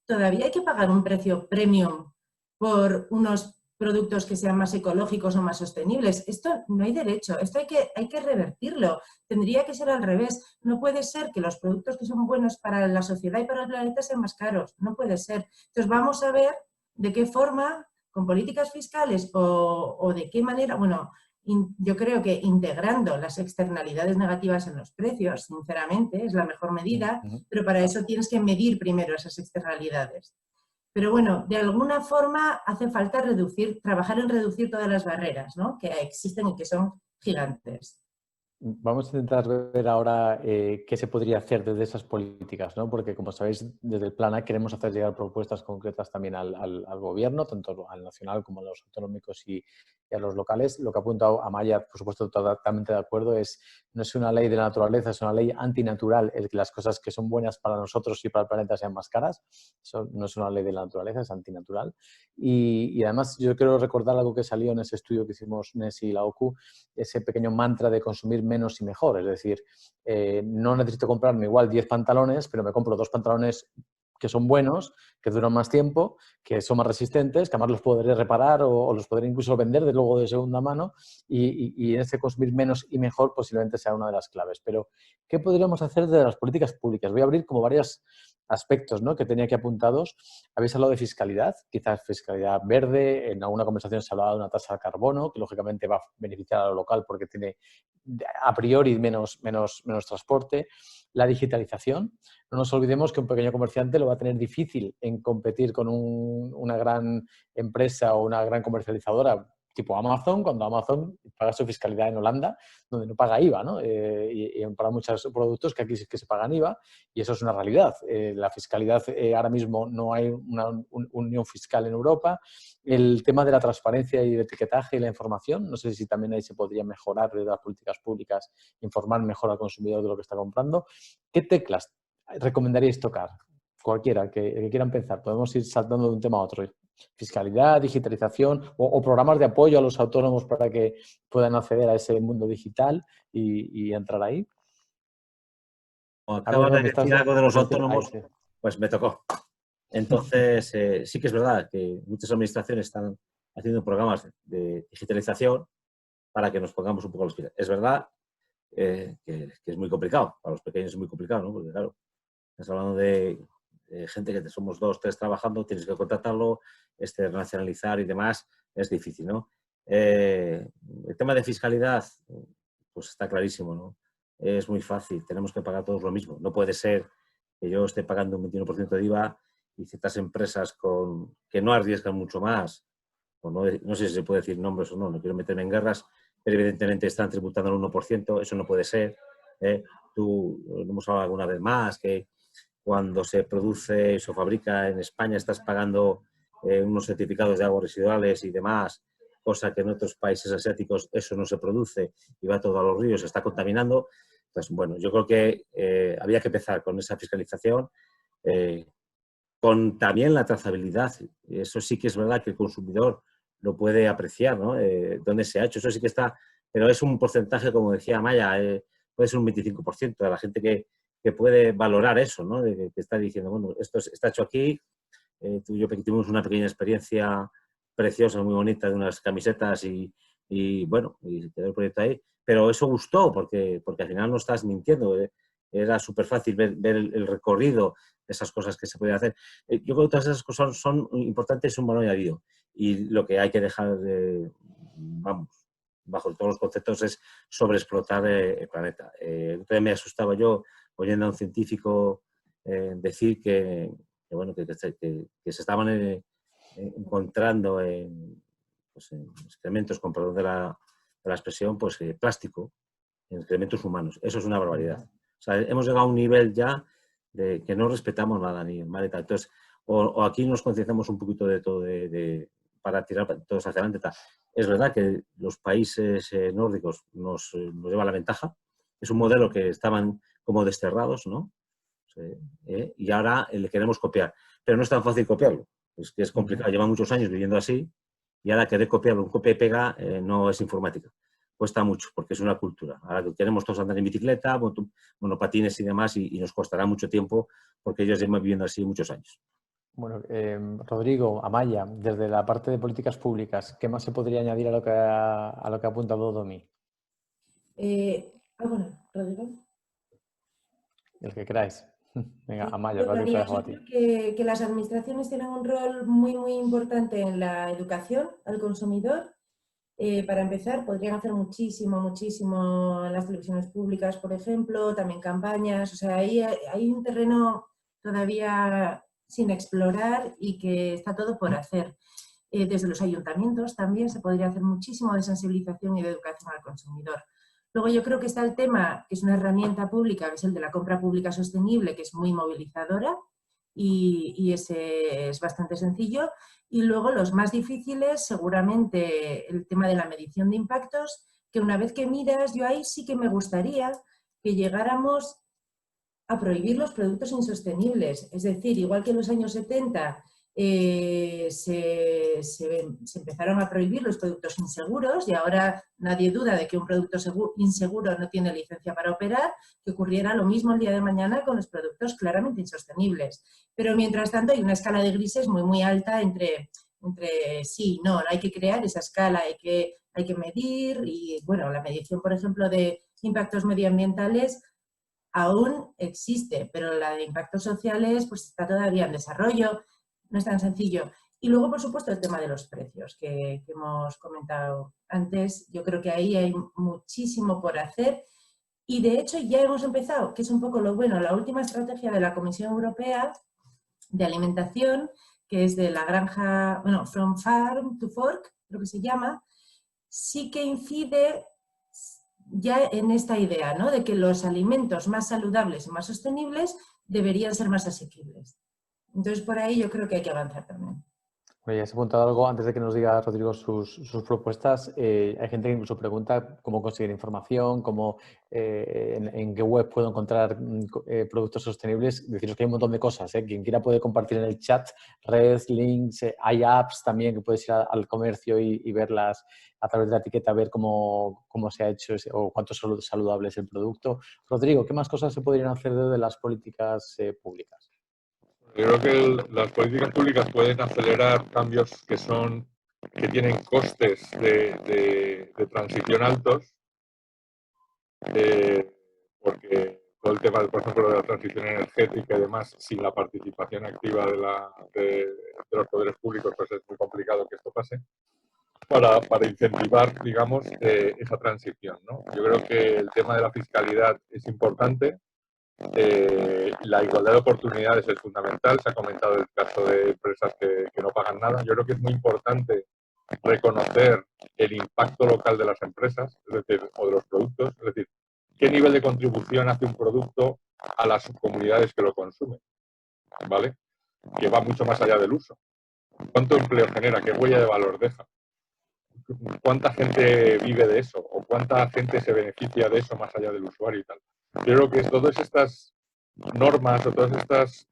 todavía hay que pagar un precio premium por unos productos que sean más ecológicos o más sostenibles. Esto no hay derecho, esto hay que revertirlo. Tendría que ser al revés. No puede ser que los productos que son buenos para la sociedad y para el planeta sean más caros. No puede ser. Entonces vamos a ver de qué forma, con políticas fiscales o de qué manera, bueno, yo creo que integrando las externalidades negativas en los precios, sinceramente, es la mejor medida, pero para eso tienes que medir primero esas externalidades. Pero bueno, de alguna forma hace falta trabajar en reducir todas las barreras, ¿no?, que existen y que son gigantes. Vamos a intentar ver ahora qué se podría hacer desde esas políticas, ¿no? Porque, como sabéis, desde el Plan A queremos hacer llegar propuestas concretas también al gobierno, tanto al nacional como a los autonómicos y a los locales. Lo que ha apuntado Amaya, por supuesto, totalmente de acuerdo, no es una ley de la naturaleza, es una ley antinatural, el que las cosas que son buenas para nosotros y para el planeta sean más caras. Eso no es una ley de la naturaleza, es antinatural. Y además yo quiero recordar algo que salió en ese estudio que hicimos NES y la OCU, ese pequeño mantra de consumir menos y mejor. Es decir, no necesito comprarme igual 10 pantalones, pero me compro 2 pantalones que son buenos, que duran más tiempo, que son más resistentes, que además los podré reparar o los podré incluso vender de luego de segunda mano y en este consumir menos y mejor posiblemente sea una de las claves. Pero, ¿qué podríamos hacer de las políticas públicas? Voy a abrir como varios aspectos, ¿no?, que tenía aquí apuntados. Habéis hablado de fiscalidad, quizás fiscalidad verde, en alguna conversación se ha hablado de una tasa de carbono, que lógicamente va a beneficiar a lo local porque tiene a priori menos transporte. La digitalización. No nos olvidemos que un pequeño comerciante lo va a tener difícil en competir con una gran empresa o una gran comercializadora tipo Amazon, cuando Amazon paga su fiscalidad en Holanda, donde no paga IVA, ¿no? Y para muchos productos que aquí sí que se pagan IVA, y eso es una realidad. La fiscalidad, ahora mismo no hay una unión fiscal en Europa. El tema de la transparencia y el etiquetaje y la información, no sé si también ahí se podría mejorar desde las políticas públicas, informar mejor al consumidor de lo que está comprando. ¿Qué teclas recomendaríais tocar? Cualquiera, que quiera empezar. Podemos ir saltando de un tema a otro. Fiscalidad, digitalización o programas de apoyo a los autónomos para que puedan acceder a ese mundo digital y entrar ahí. Acabas de decir algo de los autónomos, sí. Pues me tocó. Entonces, sí que es verdad que muchas administraciones están haciendo programas de digitalización para que nos pongamos un poco los pies. Es verdad que es muy complicado, para los pequeños es muy complicado, ¿no? Porque claro, estás hablando de gente que somos 2, 3 trabajando, tienes que contratarlo, nacionalizar y demás, es difícil, ¿no? El tema de fiscalidad, pues está clarísimo, ¿no? Es muy fácil, tenemos que pagar todos lo mismo. No puede ser que yo esté pagando un 21% de IVA y ciertas empresas que no arriesgan mucho más, o no sé si se puede decir nombres o no, no quiero meterme en guerras, pero evidentemente están tributando al 1%, eso no puede ser. Tú, lo hemos hablado alguna vez más, que cuando se produce o se fabrica en España estás pagando unos certificados de aguas residuales y demás, cosa que en otros países asiáticos eso no se produce y va todo a los ríos, se está contaminando. Entonces, bueno, yo creo que había que empezar con esa fiscalización, con también la trazabilidad. Eso sí que es verdad que el consumidor lo puede apreciar, ¿no? Dónde se ha hecho, eso sí que está, pero es un porcentaje, como decía Maya, puede ser un 25% de la gente que puede valorar eso, ¿no? Que está diciendo, bueno, esto está hecho aquí. Tú y yo tuvimos una pequeña experiencia preciosa, muy bonita, de unas camisetas y bueno, y quedó el proyecto ahí. Pero eso gustó porque al final no estás mintiendo. Era súper fácil ver el recorrido de esas cosas que se podían hacer. Yo creo que todas esas cosas son importantes, es un valor añadido. Y lo que hay que dejar, vamos, bajo todos los conceptos, es sobreexplotar el planeta. Entonces me asustaba yo oyendo a un científico decir que se estaban encontrando en excrementos, con perdón de la expresión, pues plástico, en excrementos humanos. Eso es una barbaridad. O sea, hemos llegado a un nivel ya de que no respetamos nada ni el mar y tal. Entonces, o aquí nos concienciamos un poquito de todo para tirar todos hacia adelante. Tal. Es verdad que los países nórdicos nos llevan la ventaja. Es un modelo que estaban como desterrados, ¿no? Y ahora le queremos copiar. Pero no es tan fácil copiarlo. Es que es complicado. Lleva muchos años viviendo así y ahora querer copiarlo, un copia y pega, no es informática. Cuesta mucho porque es una cultura. Ahora que queremos todos andar en bicicleta, monopatines y demás y nos costará mucho tiempo porque ellos llevan viviendo así muchos años. Bueno, Rodrigo, Amaya, desde la parte de políticas públicas, ¿qué más se podría añadir a lo que ha apuntado Domi? Bueno, Rodrigo. El que queráis. Venga, Amaya, Yo te dejo a ti. creo que las administraciones tienen un rol muy, muy importante en la educación al consumidor. Para empezar, podrían hacer muchísimo en las televisiones públicas, por ejemplo, también campañas. O sea, ahí hay un terreno todavía sin explorar y que está todo por hacer. Desde los ayuntamientos también se podría hacer muchísimo de sensibilización y de educación al consumidor. Luego yo creo que está el tema, que es una herramienta pública, que es el de la compra pública sostenible, que es muy movilizadora y ese es bastante sencillo. Y luego los más difíciles, seguramente el tema de la medición de impactos, que una vez que miras, yo ahí sí que me gustaría que llegáramos a prohibir los productos insostenibles. Es decir, igual que en los años 70 se empezaron a prohibir los productos inseguros y ahora nadie duda de que un producto inseguro no tiene licencia para operar, que ocurriera lo mismo el día de mañana con los productos claramente insostenibles. Pero mientras tanto hay una escala de grises muy, muy alta entre sí y no. Hay que crear esa escala, hay que medir y, bueno, la medición, por ejemplo, de impactos medioambientales aún existe, pero la de impactos sociales pues está todavía en desarrollo, no es tan sencillo. Y luego, por supuesto, el tema de los precios que hemos comentado antes. Yo creo que ahí hay muchísimo por hacer y, de hecho, ya hemos empezado, que es un poco lo bueno, la última estrategia de la Comisión Europea de alimentación, que es de la granja, bueno, From Farm to Fork, creo que se llama, sí que incide ya en esta idea, ¿no?, de que los alimentos más saludables y más sostenibles deberían ser más asequibles. Entonces, por ahí yo creo que hay que avanzar también. Oye, has apuntado algo antes de que nos diga Rodrigo sus propuestas. Hay gente que incluso pregunta cómo conseguir información, en qué web puedo encontrar productos sostenibles. Deciros que hay un montón de cosas. Quien quiera puede compartir en el chat redes, links, hay apps también que puedes ir al comercio y verlas a través de la etiqueta, ver cómo se ha hecho o cuánto es saludable es el producto. Rodrigo, ¿qué más cosas se podrían hacer desde las políticas públicas? Yo creo que las políticas públicas pueden acelerar cambios que tienen costes de transición altos, porque todo el tema, por ejemplo, de la transición energética y demás, sin la participación activa de los poderes públicos, pues es muy complicado que esto pase, para incentivar, digamos, esa transición, ¿no? Yo creo que el tema de la fiscalidad es importante. La igualdad de oportunidades es fundamental. Se ha comentado el caso de empresas que no pagan nada. Yo creo que es muy importante reconocer el impacto local de las empresas, es decir, o de los productos, es decir, qué nivel de contribución hace un producto a las comunidades que lo consumen, ¿vale? Que va mucho más allá del uso. ¿Cuánto empleo genera? ¿Qué huella de valor deja? ¿Cuánta gente vive de eso? ¿O cuánta gente se beneficia de eso más allá del usuario y tal? Yo creo que todas estas normas o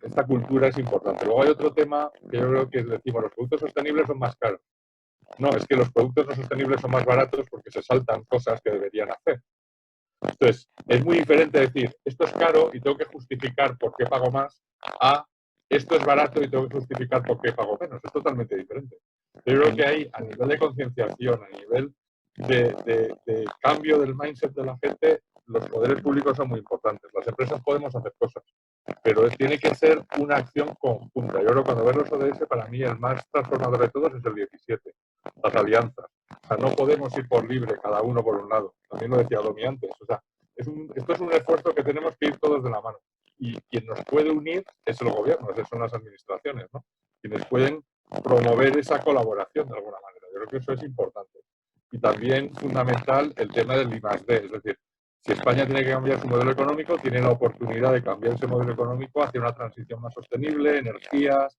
esta cultura es importante. Luego hay otro tema que yo creo que decimos, los productos sostenibles son más caros. No, es que los productos no sostenibles son más baratos porque se saltan cosas que deberían hacer. Entonces, es muy diferente decir, esto es caro y tengo que justificar por qué pago más, a esto es barato y tengo que justificar por qué pago menos. Es totalmente diferente. Yo creo que hay, a nivel de concienciación, a nivel de cambio del mindset de la gente, los poderes públicos son muy importantes. Las empresas podemos hacer cosas, pero tiene que ser una acción conjunta. Yo creo que cuando ves los ODS, para mí el más transformador de todos es el 17, las alianzas. O sea, no podemos ir por libre, cada uno por un lado. También lo decía Domi antes. O sea, esto es un esfuerzo que tenemos que ir todos de la mano. Y quien nos puede unir es el gobierno, son las administraciones, ¿no? Quienes pueden promover esa colaboración de alguna manera. Yo creo que eso es importante. Y también fundamental el tema del I+D, es decir, si España tiene que cambiar su modelo económico, tiene la oportunidad de cambiar ese modelo económico hacia una transición más sostenible, energías,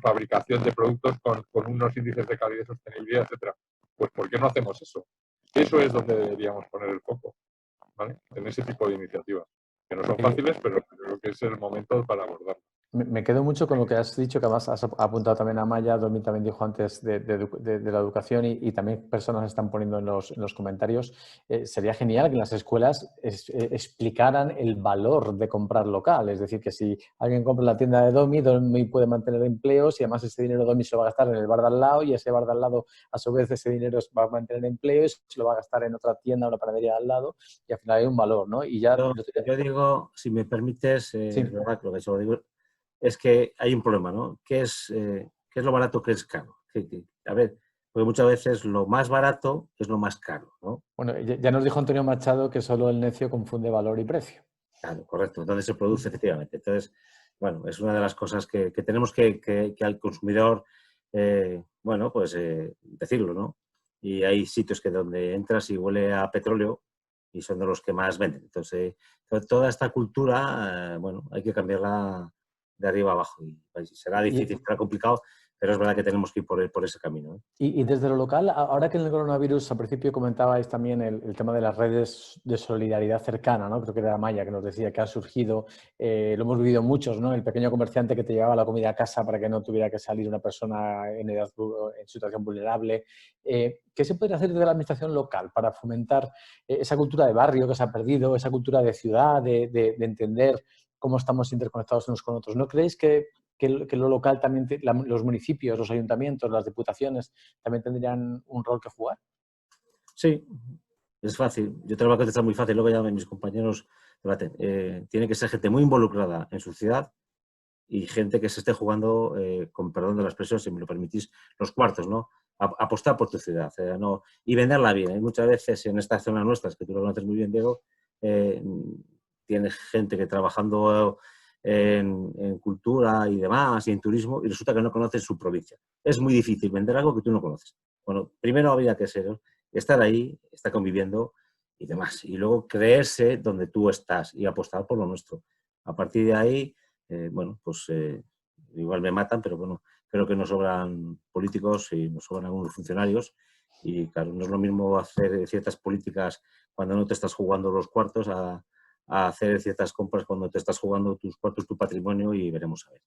fabricación de productos con unos índices de calidad y sostenibilidad, etcétera. Pues ¿por qué no hacemos eso? Eso es donde deberíamos poner el foco, ¿vale? En ese tipo de iniciativas, que no son fáciles, pero creo que es el momento para abordarlo. Me quedo mucho con lo que has dicho, que además has apuntado también a Maya, Domi también dijo antes de la educación y también personas están poniendo en los comentarios. Sería genial que en las escuelas explicaran el valor de comprar local. Es decir, que si alguien compra en la tienda de Domi puede mantener empleos y además ese dinero Domi se lo va a gastar en el bar de al lado y ese bar de al lado, a su vez, ese dinero va a mantener empleos, se lo va a gastar en otra tienda o una panadería de al lado y al final hay un valor, ¿no? Y ya... Yo digo, si me permites, sí. verdad, lo que yo digo, es que hay un problema, ¿no? ¿Qué es lo barato, qué es caro? A ver, porque muchas veces lo más barato es lo más caro, ¿no? Bueno, ya nos dijo Antonio Machado que solo el necio confunde valor y precio. Claro, correcto. Entonces se produce efectivamente. Entonces, bueno, es una de las cosas que tenemos que al consumidor, bueno, pues decirlo, ¿no? Y hay sitios que donde entras y huele a petróleo y son de los que más venden. Entonces, toda esta cultura, bueno, hay que cambiarla de arriba abajo. Y será difícil, será complicado, pero es verdad que tenemos que ir por ese camino, ¿eh? Y desde lo local, ahora que en el coronavirus, al principio comentabais también el tema de las redes de solidaridad cercana, ¿no? Creo que era Maya que nos decía que ha surgido, lo hemos vivido muchos, ¿no? El pequeño comerciante que te llevaba la comida a casa para que no tuviera que salir una persona en situación vulnerable. ¿Qué se puede hacer desde la administración local para fomentar esa cultura de barrio que se ha perdido, esa cultura de ciudad, de entender cómo estamos interconectados unos con otros? ¿No creéis que lo local también, los municipios, los ayuntamientos, las diputaciones también tendrían un rol que jugar? Sí, es fácil. Yo te lo voy a contestar muy fácil, luego ya mis compañeros debaten. Tiene que ser gente muy involucrada en su ciudad y gente que se esté jugando, con perdón de la expresión, si me lo permitís, los cuartos, ¿no? Apostar por tu ciudad, ¿no? Y venderla bien. Muchas veces en estas zonas nuestras, que tú lo conoces muy bien, Diego, tienes gente que trabajando en cultura y demás, y en turismo, y resulta que no conoces su provincia. Es muy difícil vender algo que tú no conoces. Bueno, primero habría que ser, ¿no? estar ahí, estar conviviendo y demás. Y luego creerse donde tú estás y apostar por lo nuestro. A partir de ahí, bueno, pues igual me matan, pero bueno, creo que nos sobran políticos y nos sobran algunos funcionarios. Y claro, no es lo mismo hacer ciertas políticas cuando no te estás jugando los cuartos a hacer ciertas compras cuando te estás jugando tus cuartos, tu patrimonio, y veremos a ver.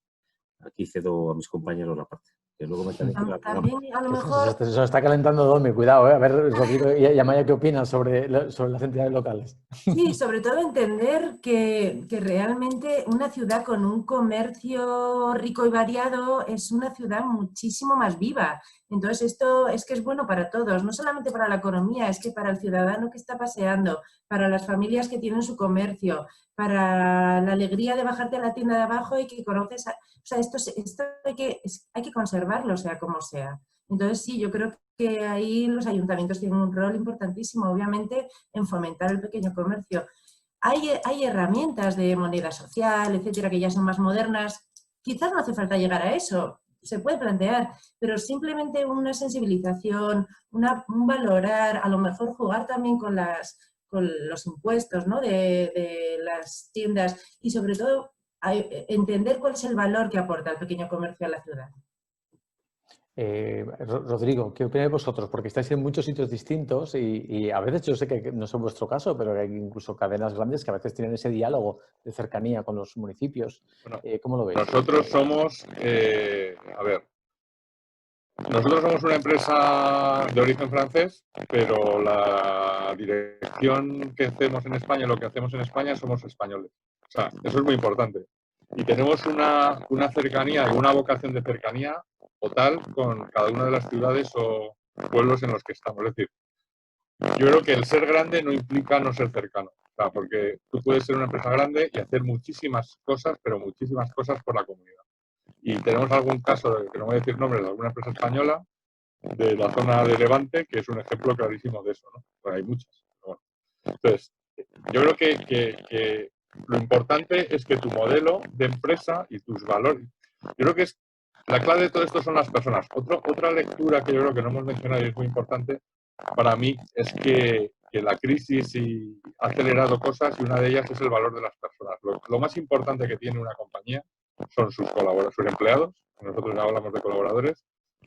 Aquí cedo a mis compañeros la parte, que luego me tenéis que la También a lo Se mejor, está calentando Domi, cuidado, ¿eh? A ver, Rodrigo y Amaya, ¿qué opinan sobre las entidades locales? sí, sobre todo entender que realmente una ciudad con un comercio rico y variado es una ciudad muchísimo más viva. Entonces esto es que es bueno para todos, no solamente para la economía, es que para el ciudadano que está paseando, para las familias que tienen su comercio, para la alegría de bajarte a la tienda de abajo y que conoces, o sea, esto hay que conservarlo, sea como sea. Entonces sí, yo creo que ahí los ayuntamientos tienen un rol importantísimo, obviamente, en fomentar el pequeño comercio. Hay herramientas de moneda social, etcétera, que ya son más modernas. Quizás no hace falta llegar a eso, se puede plantear, pero simplemente una sensibilización, un valorar, a lo mejor jugar también con los impuestos, ¿no? de las tiendas y sobre todo entender cuál es el valor que aporta el pequeño comercio a la ciudad. Rodrigo, ¿qué opináis vosotros? Porque estáis en muchos sitios distintos y a veces yo sé que no es vuestro caso, pero hay incluso cadenas grandes que a veces tienen ese diálogo de cercanía con los municipios. Bueno, ¿Cómo lo veis? nosotros somos, a ver, nosotros somos una empresa de origen francés, pero la dirección que hacemos en España, lo que hacemos en España, somos españoles. O sea, eso es muy importante. Y tenemos una cercanía y una vocación de cercanía total con cada una de las ciudades o pueblos en los que estamos. Es decir, yo creo que el ser grande no implica no ser cercano. O sea, porque tú puedes ser una empresa grande y hacer muchísimas cosas, pero muchísimas cosas por la comunidad. Y tenemos algún caso, que no voy a decir nombres, de alguna empresa española de la zona de Levante, que es un ejemplo clarísimo de eso, ¿no? Pero hay muchas. Bueno. Entonces, yo creo que lo importante es que tu modelo de empresa y tus valores, yo creo que la clave de todo esto son las personas. Otra lectura que yo creo que no hemos mencionado y es muy importante para mí es que la crisis ha acelerado cosas y una de ellas es el valor de las personas. Lo más importante que tiene una compañía son sus colaboradores, sus empleados, nosotros ya hablamos de colaboradores,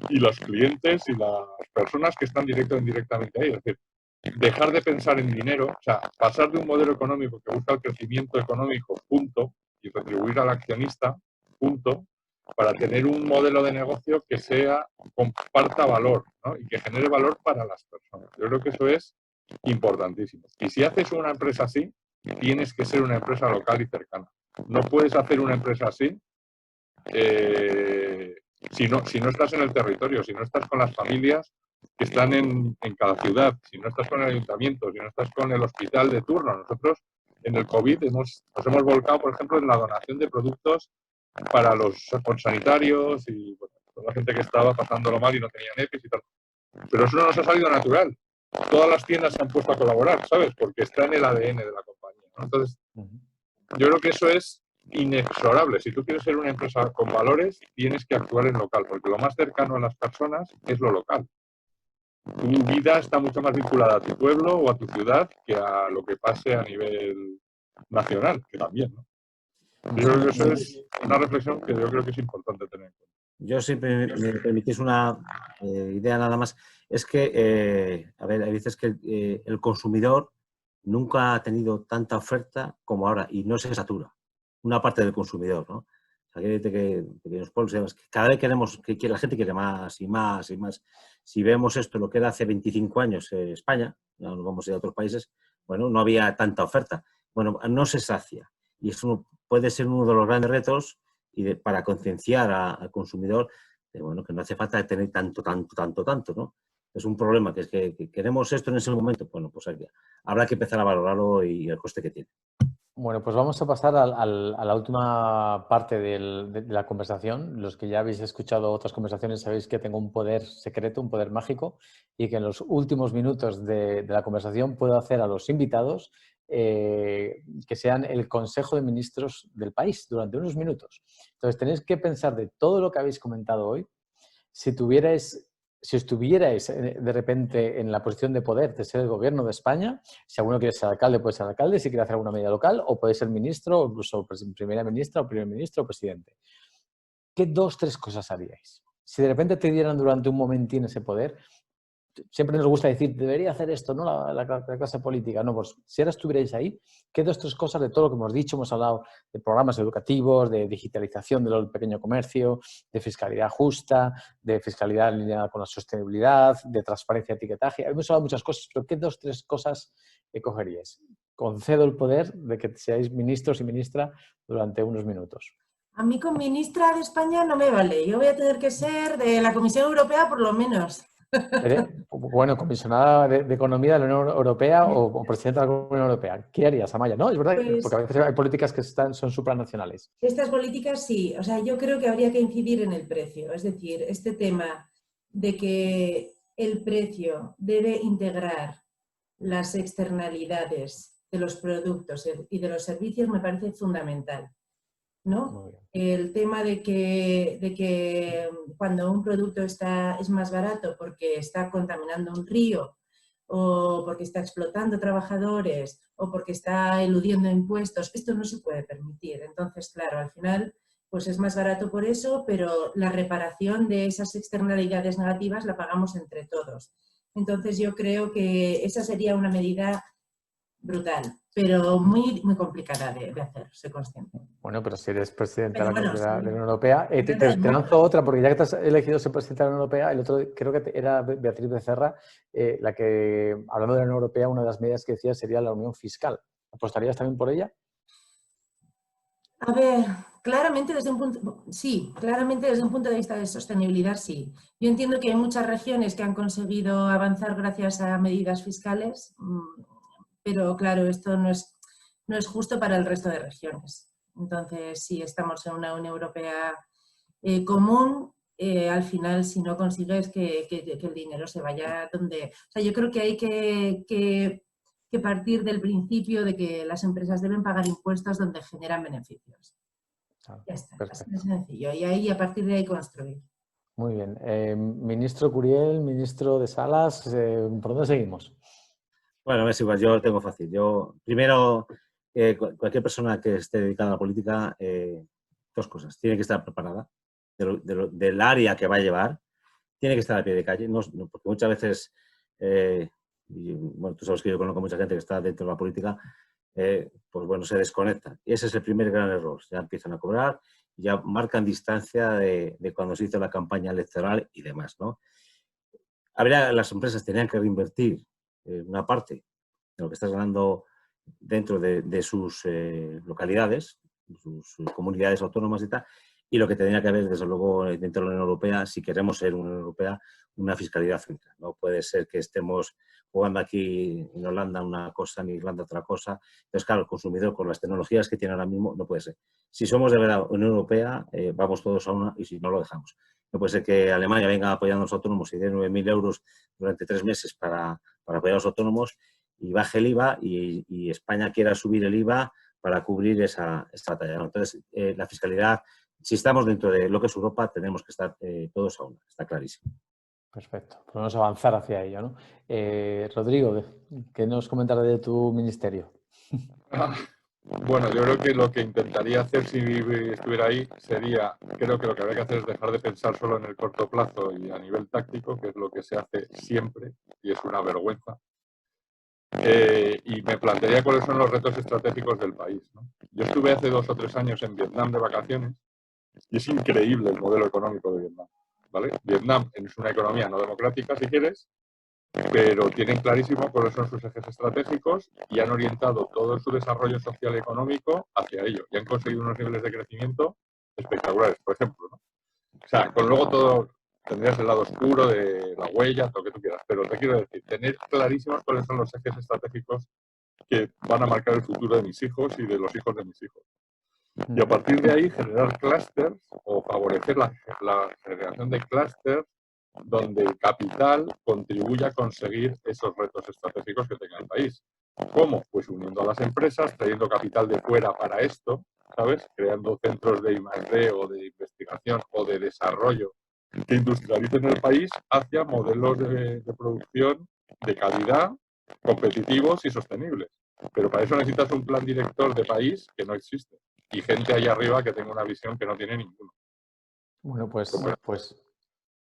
y los clientes y las personas que están directo o indirectamente ahí. Es decir, dejar de pensar en dinero, o sea, pasar de un modelo económico que busca el crecimiento económico, punto, y retribuir al accionista, punto, para tener un modelo de negocio que comparta valor, ¿no? Y que genere valor para las personas. Yo creo que eso es importantísimo. Y si haces una empresa así, tienes que ser una empresa local y cercana. No puedes hacer una empresa así si no estás en el territorio, si no estás con las familias que están en cada ciudad, si no estás con el ayuntamiento, si no estás con el hospital de turno. Nosotros en el COVID nos hemos volcado, por ejemplo, en la donación de productos para los sanitarios y bueno, toda la gente que estaba pasándolo mal y no tenía EPIs y tal. Pero eso no nos ha salido natural. Todas las tiendas se han puesto a colaborar, ¿sabes? Porque está en el ADN de la compañía, ¿no? Entonces, yo creo que eso es inexorable. Si tú quieres ser una empresa con valores, tienes que actuar en local, porque lo más cercano a las personas es lo local. Tu vida está mucho más vinculada a tu pueblo o a tu ciudad que a lo que pase a nivel nacional, que también, ¿no? Yo creo que eso es una reflexión que yo creo que es importante tener en cuenta. Yo siempre me permitís una idea nada más. Es que, a ver, hay veces que el consumidor nunca ha tenido tanta oferta como ahora y no se satura. Una parte del consumidor, ¿no? O sea, que los pueblos, que cada vez queremos, que la gente quiere más y más y más. Si vemos esto, lo que era hace 25 años España, ya nos vamos a ir a otros países, bueno, no había tanta oferta. Bueno, no se sacia. Y eso puede ser uno de los grandes retos para concienciar al consumidor de, bueno, que no hace falta tener tanto, ¿no? Es un problema, que es que queremos esto en ese momento. Bueno, pues habrá que empezar a valorarlo y el coste que tiene. Bueno, pues vamos a pasar a la última parte de la conversación. Los que ya habéis escuchado otras conversaciones sabéis que tengo un poder secreto, un poder mágico, y que en los últimos minutos de la conversación puedo hacer a los invitados que sean el Consejo de Ministros del país durante unos minutos. Entonces tenéis que pensar de todo lo que habéis comentado hoy. Si tuvierais si estuvierais de repente en la posición de poder de ser el gobierno de España, si alguno quiere ser alcalde, puede ser alcalde, si quiere hacer alguna medida local, o puede ser ministro, o incluso primera ministra, o primer ministro, o presidente. ¿Qué 2, 3 cosas haríais? Si de repente te dieran durante un momentín ese poder, siempre nos gusta decir, debería hacer esto, ¿no? La clase política. No, pues si ahora estuvierais ahí, ¿qué 2, 3 cosas de todo lo que hemos dicho? Hemos hablado de programas educativos, de digitalización del pequeño comercio, de fiscalidad justa, de fiscalidad alineada con la sostenibilidad, de transparencia, etiquetaje. Hemos hablado de muchas cosas, pero ¿qué 2, 3 cosas cogeríais? Concedo el poder de que seáis ministros y ministra durante unos minutos. A mí con ministra de España no me vale. Yo voy a tener que ser de la Comisión Europea por lo menos. Bueno, comisionada de Economía de la Unión Europea o presidenta de la Unión Europea. ¿Qué harías, Amaya? No, es verdad, Pues, porque a veces hay políticas que son supranacionales. Estas políticas sí, o sea, yo creo que habría que incidir en el precio. Es decir, este tema de que el precio debe integrar las externalidades de los productos y de los servicios me parece fundamental, ¿no? El tema de que cuando un producto es más barato porque está contaminando un río o porque está explotando trabajadores o porque está eludiendo impuestos, esto no se puede permitir. Entonces, claro, al final pues es más barato por eso, pero la reparación de esas externalidades negativas la pagamos entre todos. Entonces yo creo que esa sería una medida brutal, pero muy, muy complicada de hacer, soy consciente. Bueno, pero si eres presidente Pero de bueno, la sí. Unión Europea, te lanzo otra, porque ya que te has elegido ser presidente de la Unión Europea, el otro creo que era Beatriz Becerra, la que, hablando de la Unión Europea, una de las medidas que decía sería la unión fiscal. ¿Apostarías también por ella? A ver, claramente desde un punto de vista de sostenibilidad, sí. Yo entiendo que hay muchas regiones que han conseguido avanzar gracias a medidas fiscales, pero claro, esto no es justo para el resto de regiones. Entonces, si estamos en una Unión Europea común, al final, si no consigues que el dinero se vaya donde... O sea, yo creo que hay que partir del principio de que las empresas deben pagar impuestos donde generan beneficios. Ya está, así de sencillo. Y ahí, a partir de ahí, construir. Muy bien. Ministro Curiel, ministro de Salas, ¿por dónde seguimos? Bueno, es igual, yo lo tengo fácil. Yo, primero, cualquier persona que esté dedicada a la política, 2 cosas. Tiene que estar preparada del área que va a llevar, tiene que estar a pie de calle, porque muchas veces, y, bueno, tú sabes que yo conozco mucha gente que está dentro de la política, pues bueno, se desconecta. Y ese es el primer gran error. Ya empiezan a cobrar, ya marcan distancia de cuando se hizo la campaña electoral y demás, ¿no? Las empresas tenían que reinvertir una parte de lo que estás ganando dentro de sus localidades, sus comunidades autónomas y tal, y lo que tendría que haber, desde luego, dentro de la Unión Europea, si queremos ser una Unión Europea, una fiscalidad única. No puede ser que estemos jugando aquí en Holanda una cosa, en Irlanda otra cosa. Entonces, claro, el consumidor con las tecnologías que tiene ahora mismo no puede ser. Si somos de verdad Unión Europea, vamos todos a una y si no lo dejamos. No puede ser que Alemania venga apoyando a los autónomos y dé 9.000 euros durante 3 meses para apoyar a los autónomos y baje el IVA y España quiera subir el IVA para cubrir esa talla, ¿no? Entonces, la fiscalidad, si estamos dentro de lo que es Europa, tenemos que estar todos a una, está clarísimo. Perfecto, podemos avanzar hacia ello, ¿no? Rodrigo, ¿qué nos comentarás de tu ministerio? Bueno, yo creo que lo que intentaría hacer si estuviera ahí sería, creo que lo que habría que hacer es dejar de pensar solo en el corto plazo y a nivel táctico, que es lo que se hace siempre y es una vergüenza. Y me plantearía cuáles son los retos estratégicos del país, ¿no? Yo estuve hace 2 o 3 años en Vietnam de vacaciones y es increíble el modelo económico de Vietnam, ¿vale? Vietnam es una economía no democrática, si quieres, pero tienen clarísimo cuáles son sus ejes estratégicos y han orientado todo su desarrollo social y económico hacia ello y han conseguido unos niveles de crecimiento espectaculares, por ejemplo, ¿no? O sea, con luego todo tendrías el lado oscuro de la huella, lo que tú quieras, pero te quiero decir, tener clarísimos cuáles son los ejes estratégicos que van a marcar el futuro de mis hijos y de los hijos de mis hijos. Y a partir de ahí generar clústeres o favorecer la generación de clústeres donde el capital contribuya a conseguir esos retos estratégicos que tenga el país. ¿Cómo? Pues uniendo a las empresas, trayendo capital de fuera para esto, ¿sabes? Creando centros de I+D o de investigación o de desarrollo que industrialicen el país hacia modelos de producción de calidad, competitivos y sostenibles. Pero para eso necesitas un plan director de país que no existe y gente ahí arriba que tenga una visión que no tiene ninguno. Bueno, pues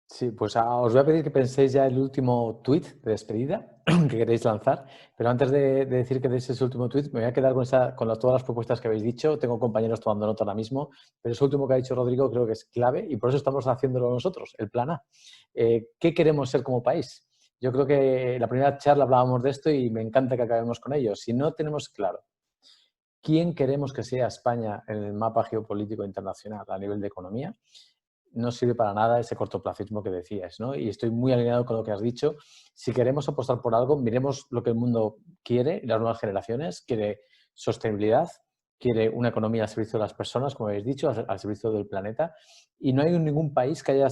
sí, pues os voy a pedir que penséis ya el último tuit de despedida que queréis lanzar, pero antes de decir que deis ese último tuit, me voy a quedar con todas las propuestas que habéis dicho. Tengo compañeros tomando nota ahora mismo, pero eso último que ha dicho Rodrigo creo que es clave y por eso estamos haciéndolo nosotros, el plan A. ¿Qué queremos ser como país? Yo creo que en la primera charla hablábamos de esto y me encanta que acabemos con ello. Si no tenemos claro quién queremos que sea España en el mapa geopolítico internacional a nivel de economía, no sirve para nada ese cortoplacismo que decías, ¿no? Y estoy muy alineado con lo que has dicho. Si queremos apostar por algo, miremos lo que el mundo quiere, las nuevas generaciones, quiere sostenibilidad, quiere una economía al servicio de las personas, como habéis dicho, al servicio del planeta, y no hay ningún país que haya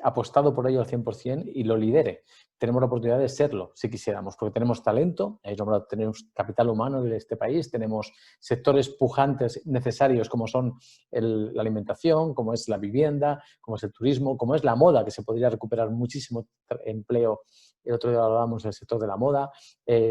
apostado por ello al 100% y lo lidere. Tenemos la oportunidad de serlo, si quisiéramos, porque tenemos talento, tenemos capital humano en este país, tenemos sectores pujantes necesarios como son la alimentación, como es la vivienda, como es el turismo, como es la moda, que se podría recuperar muchísimo empleo. El otro día hablábamos del sector de la moda,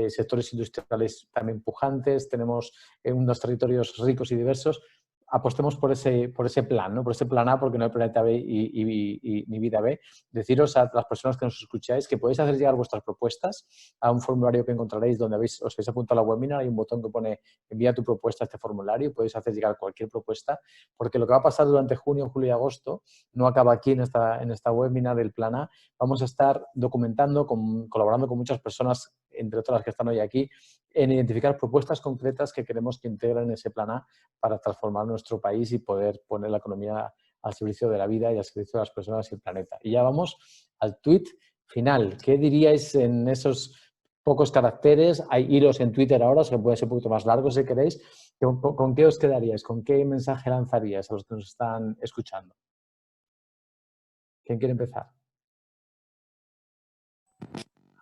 sectores industriales también pujantes, tenemos unos territorios ricos y diversos. Apostemos por ese plan, ¿no? Por ese plan A, porque no hay planeta B ni vida B. Deciros a las personas que nos escucháis que podéis hacer llegar vuestras propuestas a un formulario que encontraréis donde os habéis apuntado a la webinar. Hay un botón que pone envía tu propuesta a este formulario y podéis hacer llegar cualquier propuesta, porque lo que va a pasar durante junio, julio y agosto no acaba aquí en esta webinar del plan A. Vamos a estar documentando, colaborando con muchas personas, entre otras las que están hoy aquí, en identificar propuestas concretas que queremos que integren ese plan A para transformar nuestro país y poder poner la economía al servicio de la vida y al servicio de las personas y el planeta. Y ya vamos al tuit final. ¿Qué diríais en esos pocos caracteres? Hay hilos en Twitter ahora, o sea, puede ser un poquito más largo si queréis. ¿Con qué os quedaríais? ¿Con qué mensaje lanzaríais a los que nos están escuchando? ¿Quién quiere empezar?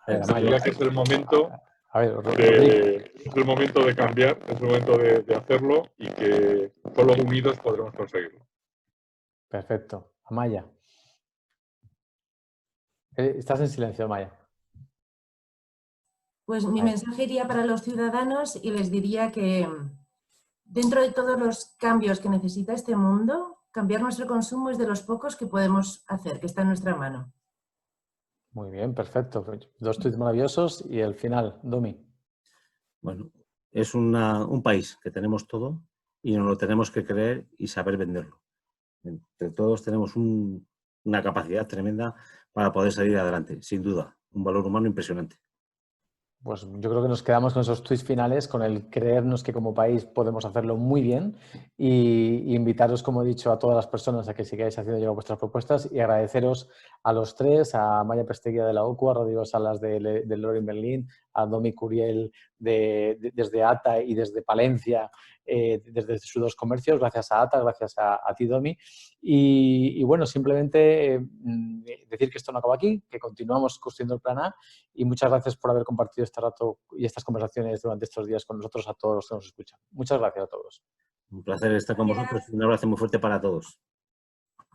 Diría que es el momento es el momento de cambiar, es el momento de hacerlo y que solo unidos podremos conseguirlo. Perfecto. Amaya. Estás en silencio, Amaya. Pues mi mensaje iría para los ciudadanos y les diría que dentro de todos los cambios que necesita este mundo, cambiar nuestro consumo es de los pocos que podemos hacer, que está en nuestra mano. Muy bien, perfecto. 2 tweets maravillosos y el final, Domi. Bueno, es un país que tenemos todo y nos lo tenemos que creer y saber venderlo. Entre todos tenemos una capacidad tremenda para poder salir adelante, sin duda. Un valor humano impresionante. Pues yo creo que nos quedamos con esos tweets finales, con el creernos que como país podemos hacerlo muy bien y invitaros, como he dicho, a todas las personas a que sigáis haciendo llegar vuestras propuestas y agradeceros a los tres, a Maya Pesteguía de la OCU, a Rodrigo Salas del Leroy Merlin, a Domi Curiel desde ATA y desde Palencia, desde sus 2 comercios, gracias a ATA, gracias a ti, Domi. Y bueno, simplemente decir que esto no acaba aquí, que continuamos construyendo el plan A y muchas gracias por haber compartido este rato y estas conversaciones durante estos días con nosotros, a todos los que nos escuchan. Muchas gracias a todos. Un placer estar con vosotros y un abrazo muy fuerte para todos.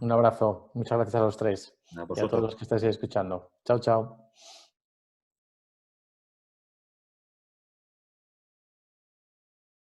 Un abrazo. Muchas gracias a los 3 y a todos los que estáis escuchando. Chao, chao.